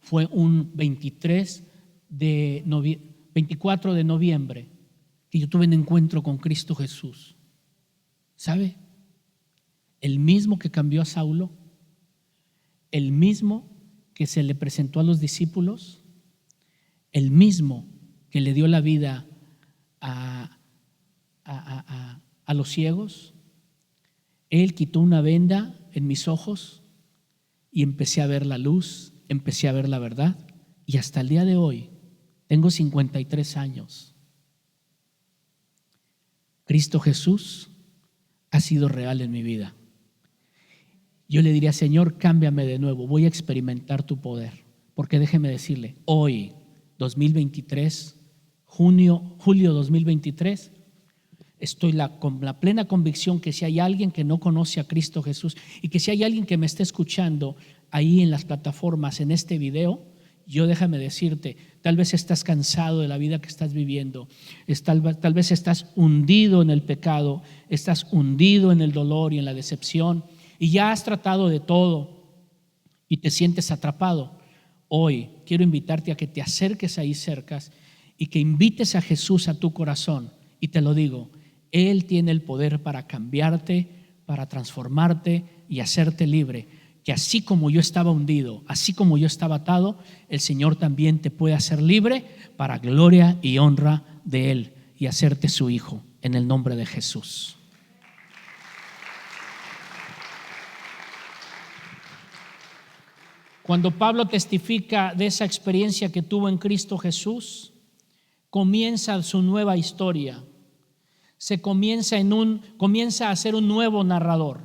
fue un 24 de noviembre, que yo tuve un encuentro con Cristo Jesús. ¿Sabe? El mismo que cambió a Saulo, el mismo que se le presentó a los discípulos, el mismo que le dio la vida a los ciegos. Él quitó una venda en mis ojos y empecé a ver la luz, empecé a ver la verdad, y hasta el día de hoy tengo 53 años. Cristo Jesús ha sido real en mi vida. Yo le diría: Señor, cámbiame de nuevo, voy a experimentar tu poder. Porque déjeme decirle, hoy, 2023, julio 2023, estoy con la plena convicción que si hay alguien que no conoce a Cristo Jesús, y que si hay alguien que me está escuchando ahí en las plataformas, en este video, yo déjame decirte, tal vez estás cansado de la vida que estás viviendo, tal vez estás hundido en el pecado, estás hundido en el dolor y en la decepción, y ya has tratado de todo y te sientes atrapado. Hoy quiero invitarte a que te acerques ahí cerca y que invites a Jesús a tu corazón. Y te lo digo, Él tiene el poder para cambiarte, para transformarte y hacerte libre. Que así como yo estaba hundido, así como yo estaba atado, el Señor también te puede hacer libre para gloria y honra de Él y hacerte su hijo, en el nombre de Jesús. Cuando Pablo testifica de esa experiencia que tuvo en Cristo Jesús, comienza su nueva historia. Comienza a ser un nuevo narrador.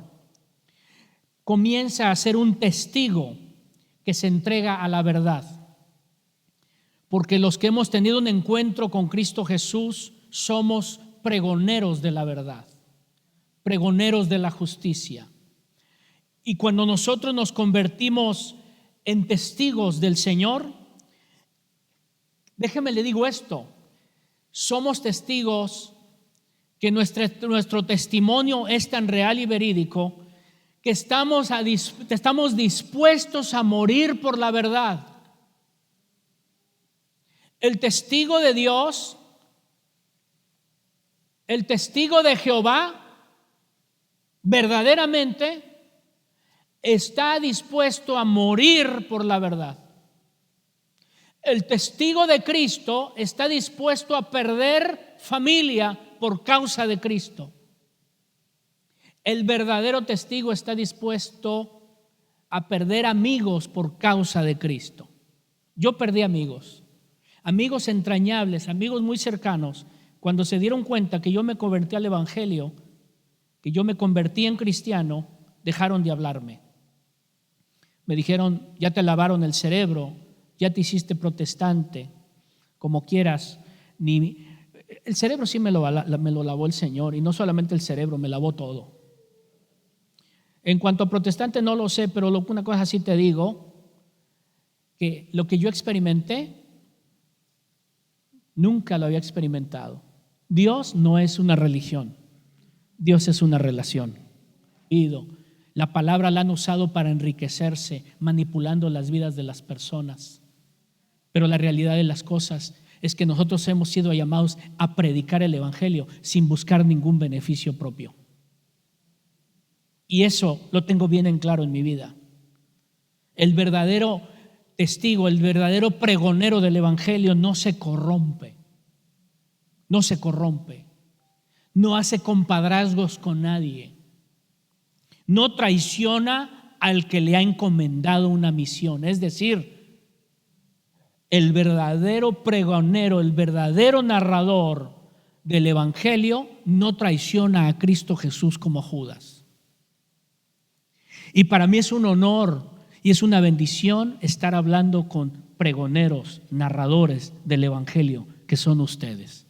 Comienza a ser un testigo que se entrega a la verdad. Porque los que hemos tenido un encuentro con Cristo Jesús somos pregoneros de la verdad, pregoneros de la justicia. Y cuando nosotros nos convertimos en testigos del Señor, déjeme le digo esto: somos testigos que nuestro testimonio es tan real y verídico que estamos dispuestos a morir por la verdad. El testigo de Dios, el testigo de Jehová, verdaderamente está dispuesto a morir por la verdad. El testigo de Cristo está dispuesto a perder familia por causa de Cristo. El verdadero testigo está dispuesto a perder amigos por causa de Cristo. Yo perdí amigos entrañables, amigos muy cercanos, cuando se dieron cuenta que yo me convertí al Evangelio, que yo me convertí en cristiano, dejaron de hablarme. Me dijeron: ya te lavaron el cerebro, ya te hiciste protestante, como quieras. El cerebro sí me lo lavó el Señor, y no solamente el cerebro, me lavó todo. En cuanto a protestante no lo sé, pero una cosa sí te digo, que lo que yo experimenté nunca lo había experimentado. Dios no es una religión, Dios es una relación. La palabra la han usado para enriquecerse, manipulando las vidas de las personas. Pero la realidad de las cosas es que nosotros hemos sido llamados a predicar el Evangelio sin buscar ningún beneficio propio. Y eso lo tengo bien en claro en mi vida. El verdadero testigo, el verdadero pregonero del Evangelio no se corrompe. No se corrompe. No hace compadrazgos con nadie. No traiciona al que le ha encomendado una misión. Es decir, el verdadero pregonero, el verdadero narrador del Evangelio no traiciona a Cristo Jesús como Judas. Y para mí es un honor y es una bendición estar hablando con pregoneros, narradores del Evangelio, que son ustedes.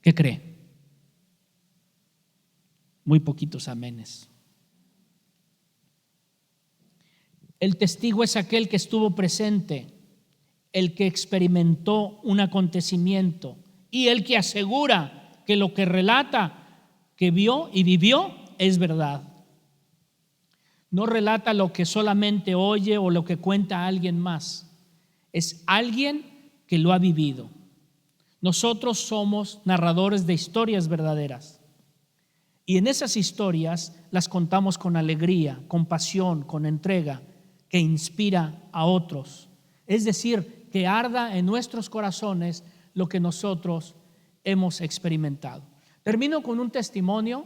¿Qué cree? Muy poquitos amenes. El testigo es aquel que estuvo presente, el que experimentó un acontecimiento y el que asegura que lo que relata, que vio y vivió, es verdad. No relata lo que solamente oye o lo que cuenta alguien más. Es alguien que lo ha vivido. Nosotros somos narradores de historias verdaderas. Y en esas historias las contamos con alegría, con pasión, con entrega, que inspira a otros. Es decir, que arda en nuestros corazones lo que nosotros hemos experimentado. Termino con un testimonio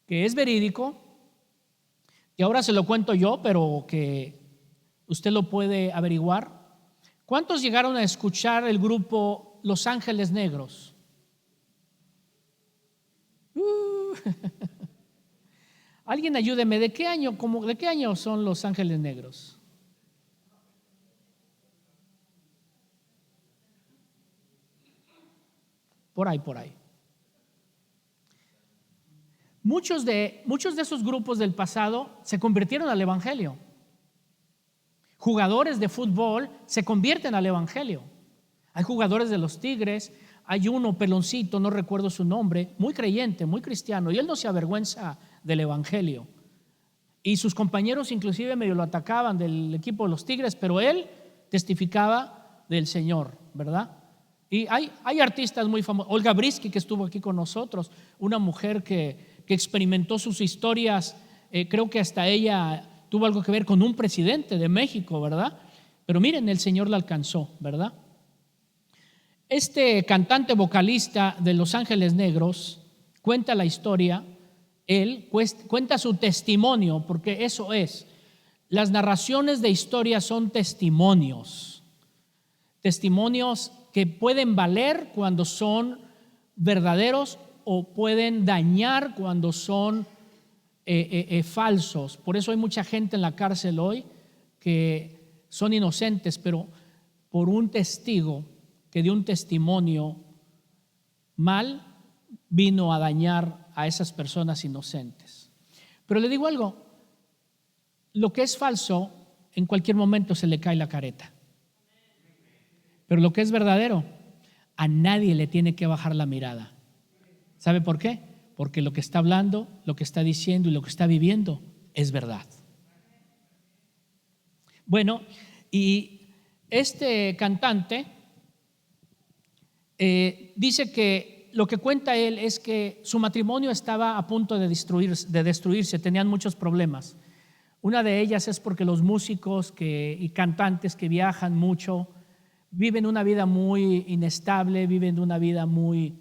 que es verídico, que ahora se lo cuento yo, pero que usted lo puede averiguar. ¿Cuántos llegaron a escuchar el grupo Los Ángeles Negros? Alguien ayúdeme, ¿de qué año son Los Ángeles Negros? Por ahí. Muchos de esos grupos del pasado se convirtieron al Evangelio. Jugadores de fútbol se convierten al Evangelio. Hay jugadores de los Tigres, hay uno peloncito, no recuerdo su nombre, muy creyente, muy cristiano, y él no se avergüenza del Evangelio. Y sus compañeros inclusive medio lo atacaban del equipo de los Tigres, pero él testificaba del Señor, ¿verdad? Y hay artistas muy famosos. Olga Brisky, que estuvo aquí con nosotros, una mujer que experimentó sus historias, creo que hasta ella tuvo algo que ver con un presidente de México, ¿verdad? Pero miren, el Señor la alcanzó, ¿verdad? Este cantante vocalista de Los Ángeles Negros cuenta la historia, él cuenta su testimonio, porque eso es. Las narraciones de historias son testimonios que pueden valer cuando son verdaderos o pueden dañar cuando son falsos. Por eso hay mucha gente en la cárcel hoy que son inocentes, pero por un testigo que dio un testimonio mal, vino a dañar a esas personas inocentes. Pero le digo algo, lo que es falso en cualquier momento se le cae la careta, pero lo que es verdadero a nadie le tiene que bajar la mirada. ¿Sabe por qué? Porque lo que está hablando, lo que está diciendo y lo que está viviendo es verdad. Bueno, y este cantante dice que lo que cuenta él es que su matrimonio estaba a punto de destruirse, tenían muchos problemas. Una de ellas es porque los músicos y cantantes que viajan mucho viven una vida muy inestable, viven una vida muy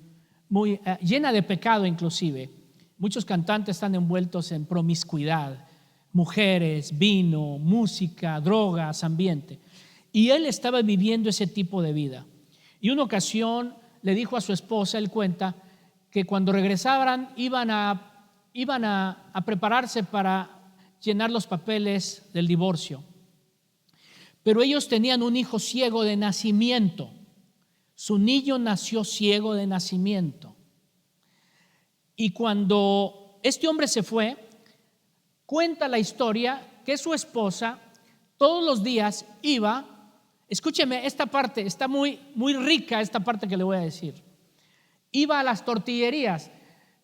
llena de pecado inclusive. Muchos cantantes están envueltos en promiscuidad, mujeres, vino, música, drogas, ambiente. Y él estaba viviendo ese tipo de vida. Y una ocasión le dijo a su esposa, él cuenta, que cuando regresaran iban a prepararse para llenar los papeles del divorcio. Pero ellos tenían un hijo ciego de nacimiento. Su niño nació ciego de nacimiento. Y cuando este hombre se fue, cuenta la historia que su esposa todos los días iba, escúcheme esta parte, está muy rica esta parte que le voy a decir. Iba a las tortillerías.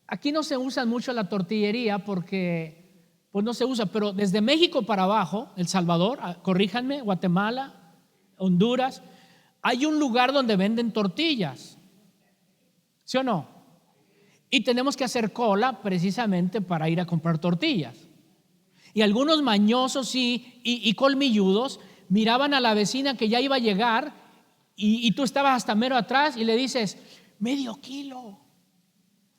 Aquí no se usa mucho la tortillería porque pues no se usa, pero desde México para abajo, El Salvador, corríjanme, Guatemala, Honduras, hay un lugar donde venden tortillas, ¿sí o no? Y tenemos que hacer cola precisamente para ir a comprar tortillas. Y algunos mañosos y colmilludos miraban a la vecina que ya iba a llegar y tú estabas hasta mero atrás y le dices, medio kilo.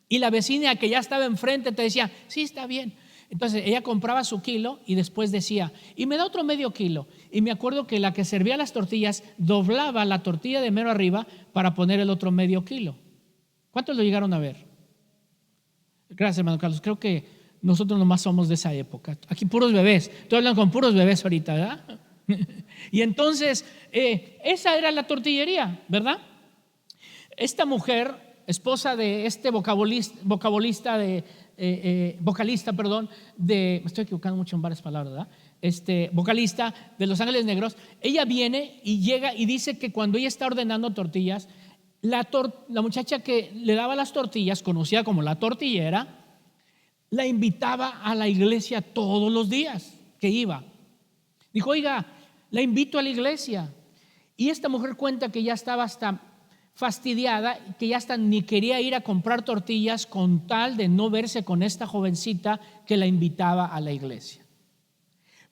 Y la vecina que ya estaba enfrente te decía, sí, está bien. Entonces ella compraba su kilo y después decía, y me da otro medio kilo. Y me acuerdo que la que servía las tortillas doblaba la tortilla de mero arriba para poner el otro medio kilo. ¿Cuántos lo llegaron a ver? Gracias, hermano Carlos. Creo que nosotros nomás somos de esa época. Aquí puros bebés. Estoy hablando con puros bebés ahorita, ¿verdad? Y entonces esa era la tortillería, ¿verdad? Esta mujer, esposa de este vocalista, me estoy equivocando mucho en varias palabras, ¿verdad? Vocalista de Los Ángeles Negros, ella viene y llega y dice que cuando ella está ordenando tortillas, la muchacha que le daba las tortillas, conocida como la tortillera, la invitaba a la iglesia todos los días que iba. Dijo, oiga, la invito a la iglesia. Y esta mujer cuenta que ya estaba hasta fastidiada, que ya hasta ni quería ir a comprar tortillas con tal de no verse con esta jovencita que la invitaba a la iglesia.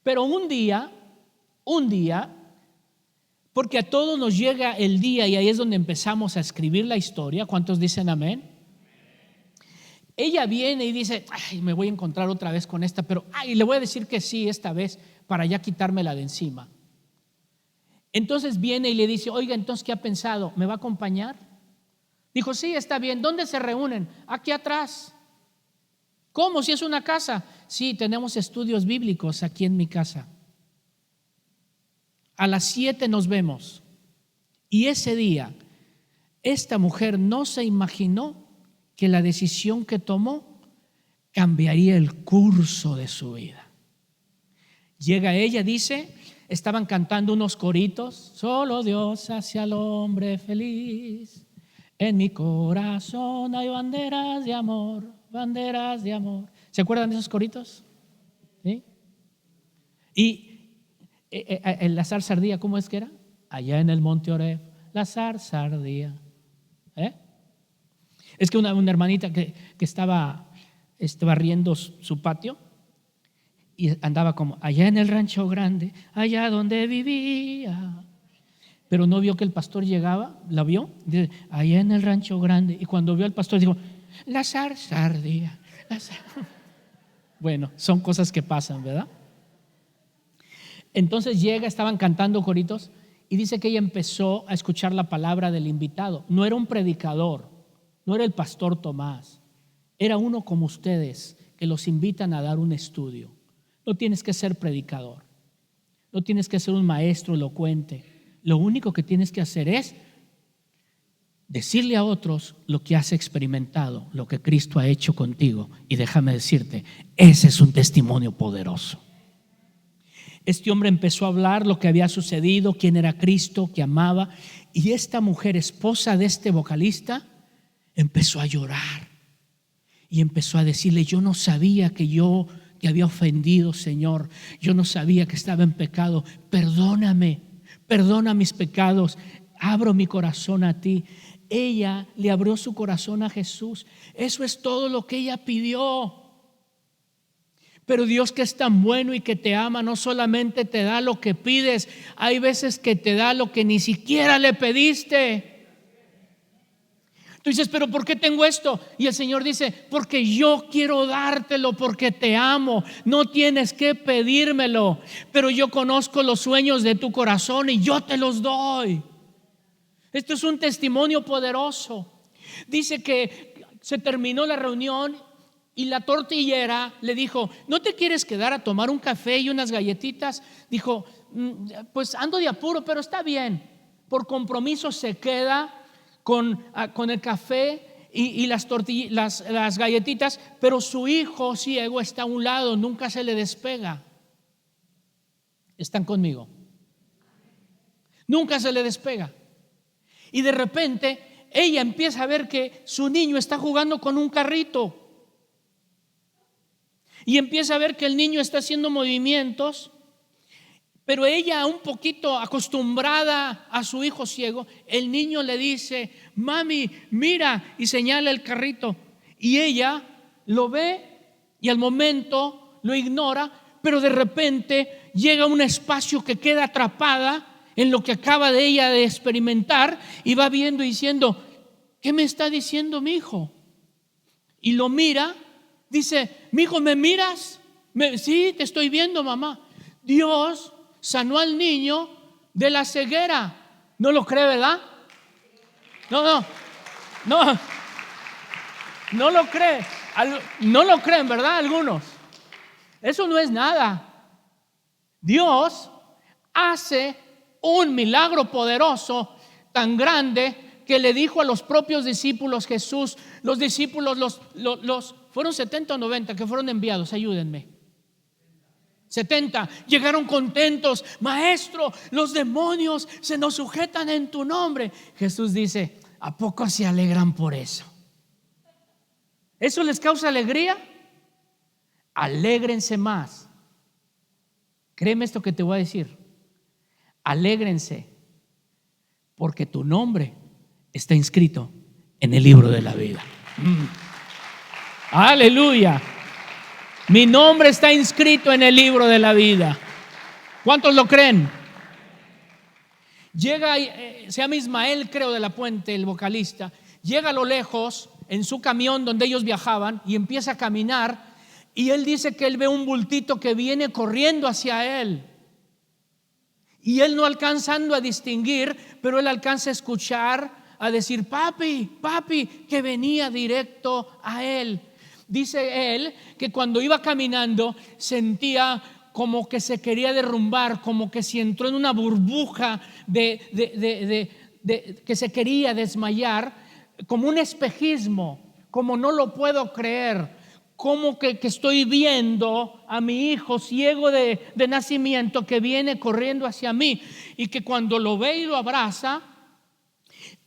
Pero un día, porque a todos nos llega el día y ahí es donde empezamos a escribir la historia. ¿Cuántos dicen amén? Ella viene y dice, ay, me voy a encontrar otra vez con esta, pero ay, le voy a decir que sí esta vez para ya quitármela de encima. Entonces viene y le dice, oiga, entonces ¿qué ha pensado? ¿Me va a acompañar? Dijo, sí, está bien. ¿Dónde se reúnen? Aquí atrás. ¿Cómo? Si es una casa. Sí, tenemos estudios bíblicos aquí en mi casa. A las 7 nos vemos. Y ese día, esta mujer no se imaginó que la decisión que tomó cambiaría el curso de su vida. Llega ella, dice, estaban cantando unos coritos, solo Dios hace al hombre feliz, en mi corazón hay banderas de amor, banderas de amor. ¿Se acuerdan de esos coritos? ¿Sí? Y la zarza ardía, ¿cómo es que era? Allá en el monte Oreb, la zarza ardía. Es que una hermanita que estaba barriendo su patio y andaba como allá en el rancho grande, allá donde vivía, pero no vio que el pastor llegaba. ¿La vio? Dice, allá en el rancho grande. Y cuando vio al pastor dijo, la zarza ardía. Bueno, son cosas que pasan, ¿verdad? Entonces llega, estaban cantando coritos y dice que ella empezó a escuchar la palabra del invitado. No era un predicador, no era el pastor Tomás, era uno como ustedes que los invitan a dar un estudio. No tienes que ser predicador, no tienes que ser un maestro elocuente. Lo único que tienes que hacer es decirle a otros lo que has experimentado, lo que Cristo ha hecho contigo. Y déjame decirte, ese es un testimonio poderoso. Este hombre empezó a hablar lo que había sucedido, quién era Cristo, que amaba. Y esta mujer, esposa de este vocalista, empezó a llorar y empezó a decirle, yo no sabía que yo te había ofendido, Señor. Yo no sabía que estaba en pecado. Perdóname, perdona mis pecados. Abro mi corazón a ti. Ella le abrió su corazón a Jesús. Eso es todo lo que ella pidió. Pero Dios, que es tan bueno y que te ama, no solamente te da lo que pides, hay veces que te da lo que ni siquiera le pediste. Tú dices, pero ¿por qué tengo esto? Y el Señor dice, porque yo quiero dártelo, porque te amo. No tienes que pedírmelo, pero yo conozco los sueños de tu corazón y yo te los doy. Esto es un testimonio poderoso. Dice que se terminó la reunión y la tortillera le dijo, ¿no te quieres quedar a tomar un café y unas galletitas? Dijo, pues ando de apuro, pero está bien. Por compromiso se queda con el café y las galletitas, pero su hijo ciego está a un lado, nunca se le despega. ¿Están conmigo? Nunca se le despega. Y de repente ella empieza a ver que su niño está jugando con un carrito. Y empieza a ver que el niño está haciendo movimientos. Pero ella, un poquito acostumbrada a su hijo ciego, el niño le dice, mami, mira, y señala el carrito. Y ella lo ve y al momento lo ignora, pero de repente llega a un espacio que queda atrapada en lo que acaba de ella de experimentar y va viendo y diciendo, ¿qué me está diciendo mi hijo? Y lo mira, dice, mi hijo, ¿me miras? Sí, te estoy viendo, mamá. Dios sanó al niño de la ceguera. ¿No lo cree, verdad? No lo cree. No lo creen, ¿verdad? Algunos. Eso no es nada. Dios hace un milagro poderoso tan grande que le dijo a los propios discípulos Jesús. Los discípulos fueron 70 o 90 que fueron enviados. Ayúdenme. 70 llegaron contentos. Maestro, los demonios se nos sujetan en tu nombre. Jesús dice, ¿a poco se alegran por eso? ¿Eso les causa alegría? Alégrense más. Créeme esto que te voy a decir. Alégrense porque tu nombre está inscrito en el libro de la vida. Aleluya. Mi nombre está inscrito en el libro de la vida. ¿Cuántos lo creen? Llega, se llama Ismael, creo, de la Puente, el vocalista. Llega a lo lejos en su camión donde ellos viajaban y empieza a caminar. Y él dice que él ve un bultito que viene corriendo hacia él. Y él no alcanzando a distinguir, pero él alcanza a escuchar, a decir, papi, papi, que venía directo a él. Dice él que cuando iba caminando sentía como que se quería derrumbar, como que si entró en una burbuja que se quería desmayar, como un espejismo, como no lo puedo creer, como que estoy viendo a mi hijo ciego de nacimiento que viene corriendo hacia mí, y que cuando lo ve y lo abraza,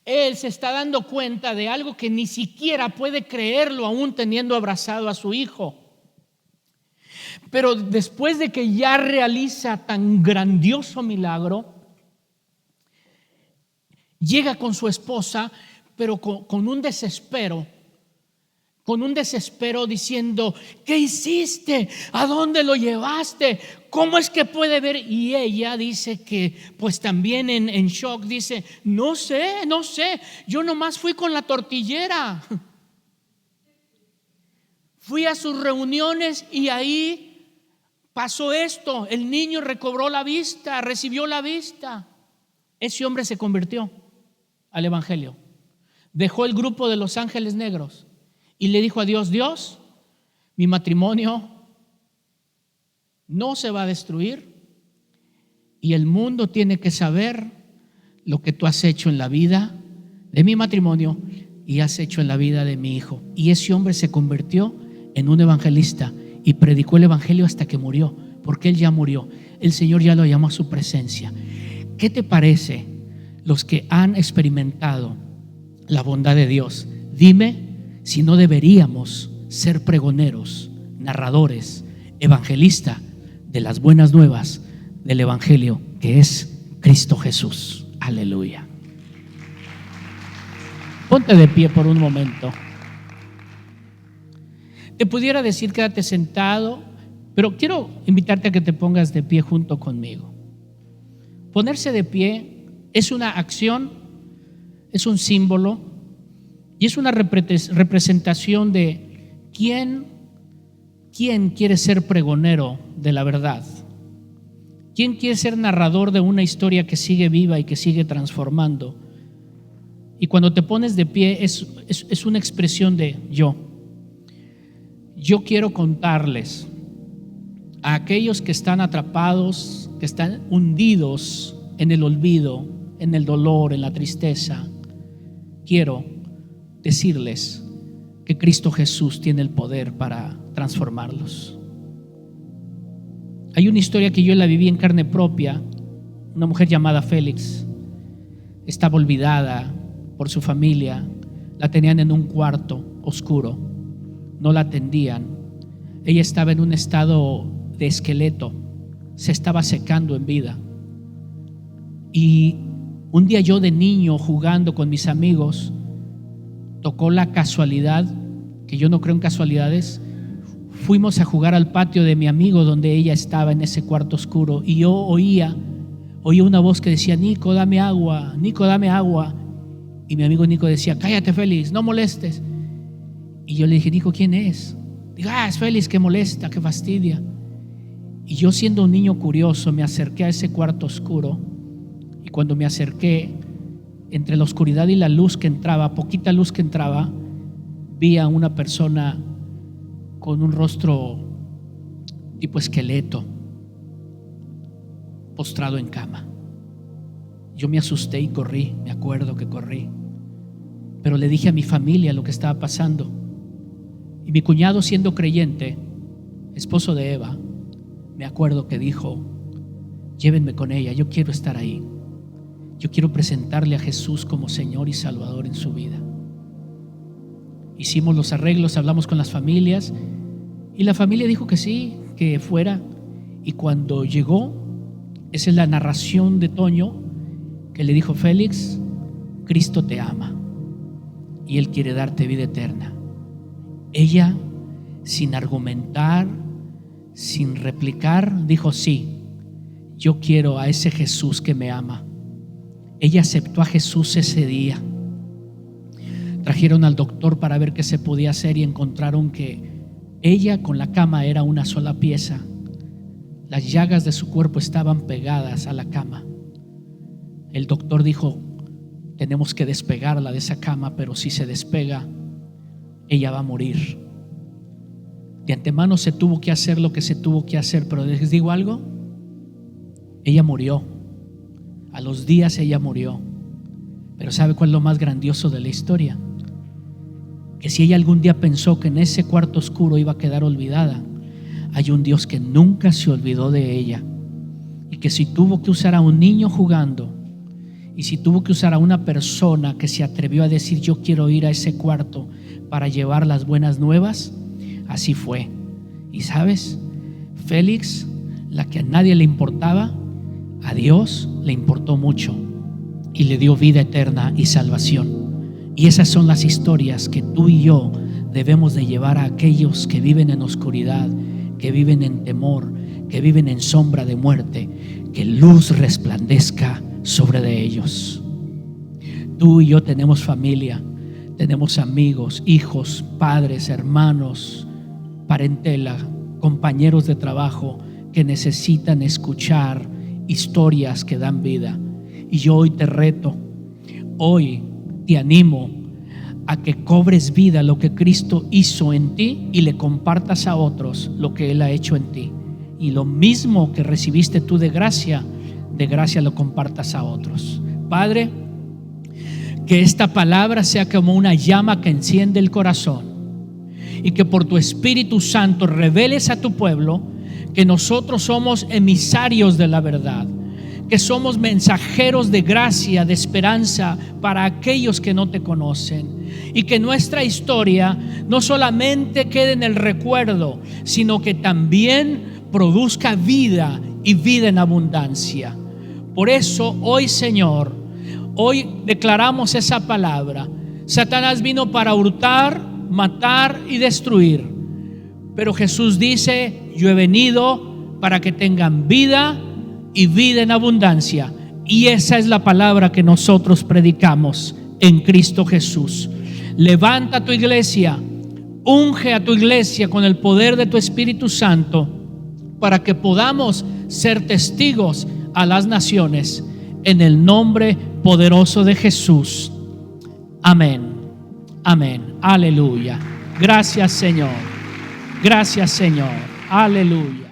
él se está dando cuenta de algo que ni siquiera puede creerlo aún teniendo abrazado a su hijo. Pero después de que ya realiza tan grandioso milagro, llega con su esposa, pero con un desespero. Con un desespero diciendo, ¿qué hiciste? ¿A dónde lo llevaste? ¿Cómo es que puede ver? Y ella dice que pues también en shock dice, no sé, yo nomás fui con la tortillera. Fui a sus reuniones y ahí pasó esto. El niño recobró la vista, recibió la vista. Ese hombre se convirtió al evangelio. Dejó el grupo de los ángeles negros. Y le dijo a Dios, Dios, mi matrimonio no se va a destruir y el mundo tiene que saber lo que tú has hecho en la vida de mi matrimonio y has hecho en la vida de mi hijo. Y ese hombre se convirtió en un evangelista y predicó el evangelio hasta que murió, porque él ya murió. El Señor ya lo llamó a su presencia. ¿Qué te parece los que han experimentado la bondad de Dios? Dime si no deberíamos ser pregoneros, narradores, evangelistas de las buenas nuevas del evangelio que es Cristo Jesús. Aleluya. Ponte de pie por un momento. Te pudiera decir quédate sentado, Pero quiero invitarte a que te pongas de pie junto conmigo. Ponerse de pie es una acción, es un símbolo y es una representación de quién quiere ser pregonero de la verdad. ¿Quién quiere ser narrador de una historia que sigue viva y que sigue transformando? Y cuando te pones de pie es una expresión de yo. Yo quiero contarles a aquellos que están atrapados, que están hundidos en el olvido, en el dolor, en la tristeza. Quiero decirles que Cristo Jesús tiene el poder para transformarlos. Hay una historia que yo la viví en carne propia. Una mujer llamada Félix estaba olvidada por su familia. La tenían en un cuarto oscuro, no la atendían. Ella estaba en un estado de esqueleto, se estaba secando en vida. Y un día yo, de niño, jugando con mis amigos, tocó la casualidad, que yo no creo en casualidades. Fuimos a jugar al patio de mi amigo donde ella estaba en ese cuarto oscuro, y yo oía una voz que decía: Nico, dame agua, Nico, dame agua. Y mi amigo Nico decía: cállate, Félix, no molestes. Y yo le dije: Nico, ¿quién es? Digo: es Félix, que molesta, que fastidia. Y yo, siendo un niño curioso, me acerqué a ese cuarto oscuro. Y cuando me acerqué, entre la oscuridad y la luz que entraba, poquita luz que entraba, vi a una persona con un rostro tipo esqueleto, postrado en cama. Yo me asusté y corrí, me acuerdo que corrí. Pero le dije a mi familia lo que estaba pasando. Y mi cuñado, siendo creyente, esposo de Eva, me acuerdo que dijo: llévenme con ella, yo quiero estar ahí. Yo quiero presentarle a Jesús como Señor y Salvador en su vida. Hicimos los arreglos, hablamos con las familias, y la familia dijo que sí, que fuera. Y cuando llegó, esa es la narración de Toño, que le dijo: Félix, Cristo te ama y Él quiere darte vida eterna. Ella, sin argumentar, sin replicar, dijo: sí, yo quiero a ese Jesús que me ama. Ella aceptó a Jesús ese día. Trajeron al doctor para ver qué se podía hacer y encontraron que ella, con la cama, era una sola pieza. Las llagas de su cuerpo estaban pegadas a la cama. El doctor dijo: tenemos que despegarla de esa cama, pero si se despega, ella va a morir. De antemano se tuvo que hacer lo que se tuvo que hacer, pero les digo algo: ella murió. A los días ella murió. Pero ¿sabe cuál es lo más grandioso de la historia? Que si ella algún día pensó que en ese cuarto oscuro iba a quedar olvidada, hay un Dios que nunca se olvidó de ella. Y que si tuvo que usar a un niño jugando, y si tuvo que usar a una persona que se atrevió a decir: yo quiero ir a ese cuarto para llevar las buenas nuevas, así fue. Y sabes, Félix, la que a nadie le importaba, a Dios le importó mucho y le dio vida eterna y salvación. Y esas son las historias que tú y yo debemos de llevar a aquellos que viven en oscuridad, que viven en temor, que viven en sombra de muerte. Que luz resplandezca sobre de ellos. Tú y yo tenemos familia, tenemos amigos, hijos, padres, hermanos, parentela, compañeros de trabajo que necesitan escuchar historias que dan vida. Y yo hoy te reto, hoy te animo a que cobres vida lo que Cristo hizo en ti y le compartas a otros lo que Él ha hecho en ti. Y lo mismo que recibiste tú de gracia lo compartas a otros. Padre, que esta palabra sea como una llama que enciende el corazón, y que por tu Espíritu Santo reveles a tu pueblo que nosotros somos emisarios de la verdad, que somos mensajeros de gracia, de esperanza para aquellos que no te conocen, y que nuestra historia no solamente quede en el recuerdo, sino que también produzca vida y vida en abundancia. Por eso hoy, Señor, hoy declaramos esa palabra. Satanás vino para hurtar, matar y destruir, pero Jesús dice: yo he venido para que tengan vida y vida en abundancia. Y esa es la palabra que nosotros predicamos en Cristo Jesús. Levanta tu iglesia, unge a tu iglesia con el poder de tu Espíritu Santo para que podamos ser testigos a las naciones en el nombre poderoso de Jesús. Amén. Amén. Aleluya. Gracias, Señor. Gracias, Señor. Aleluya.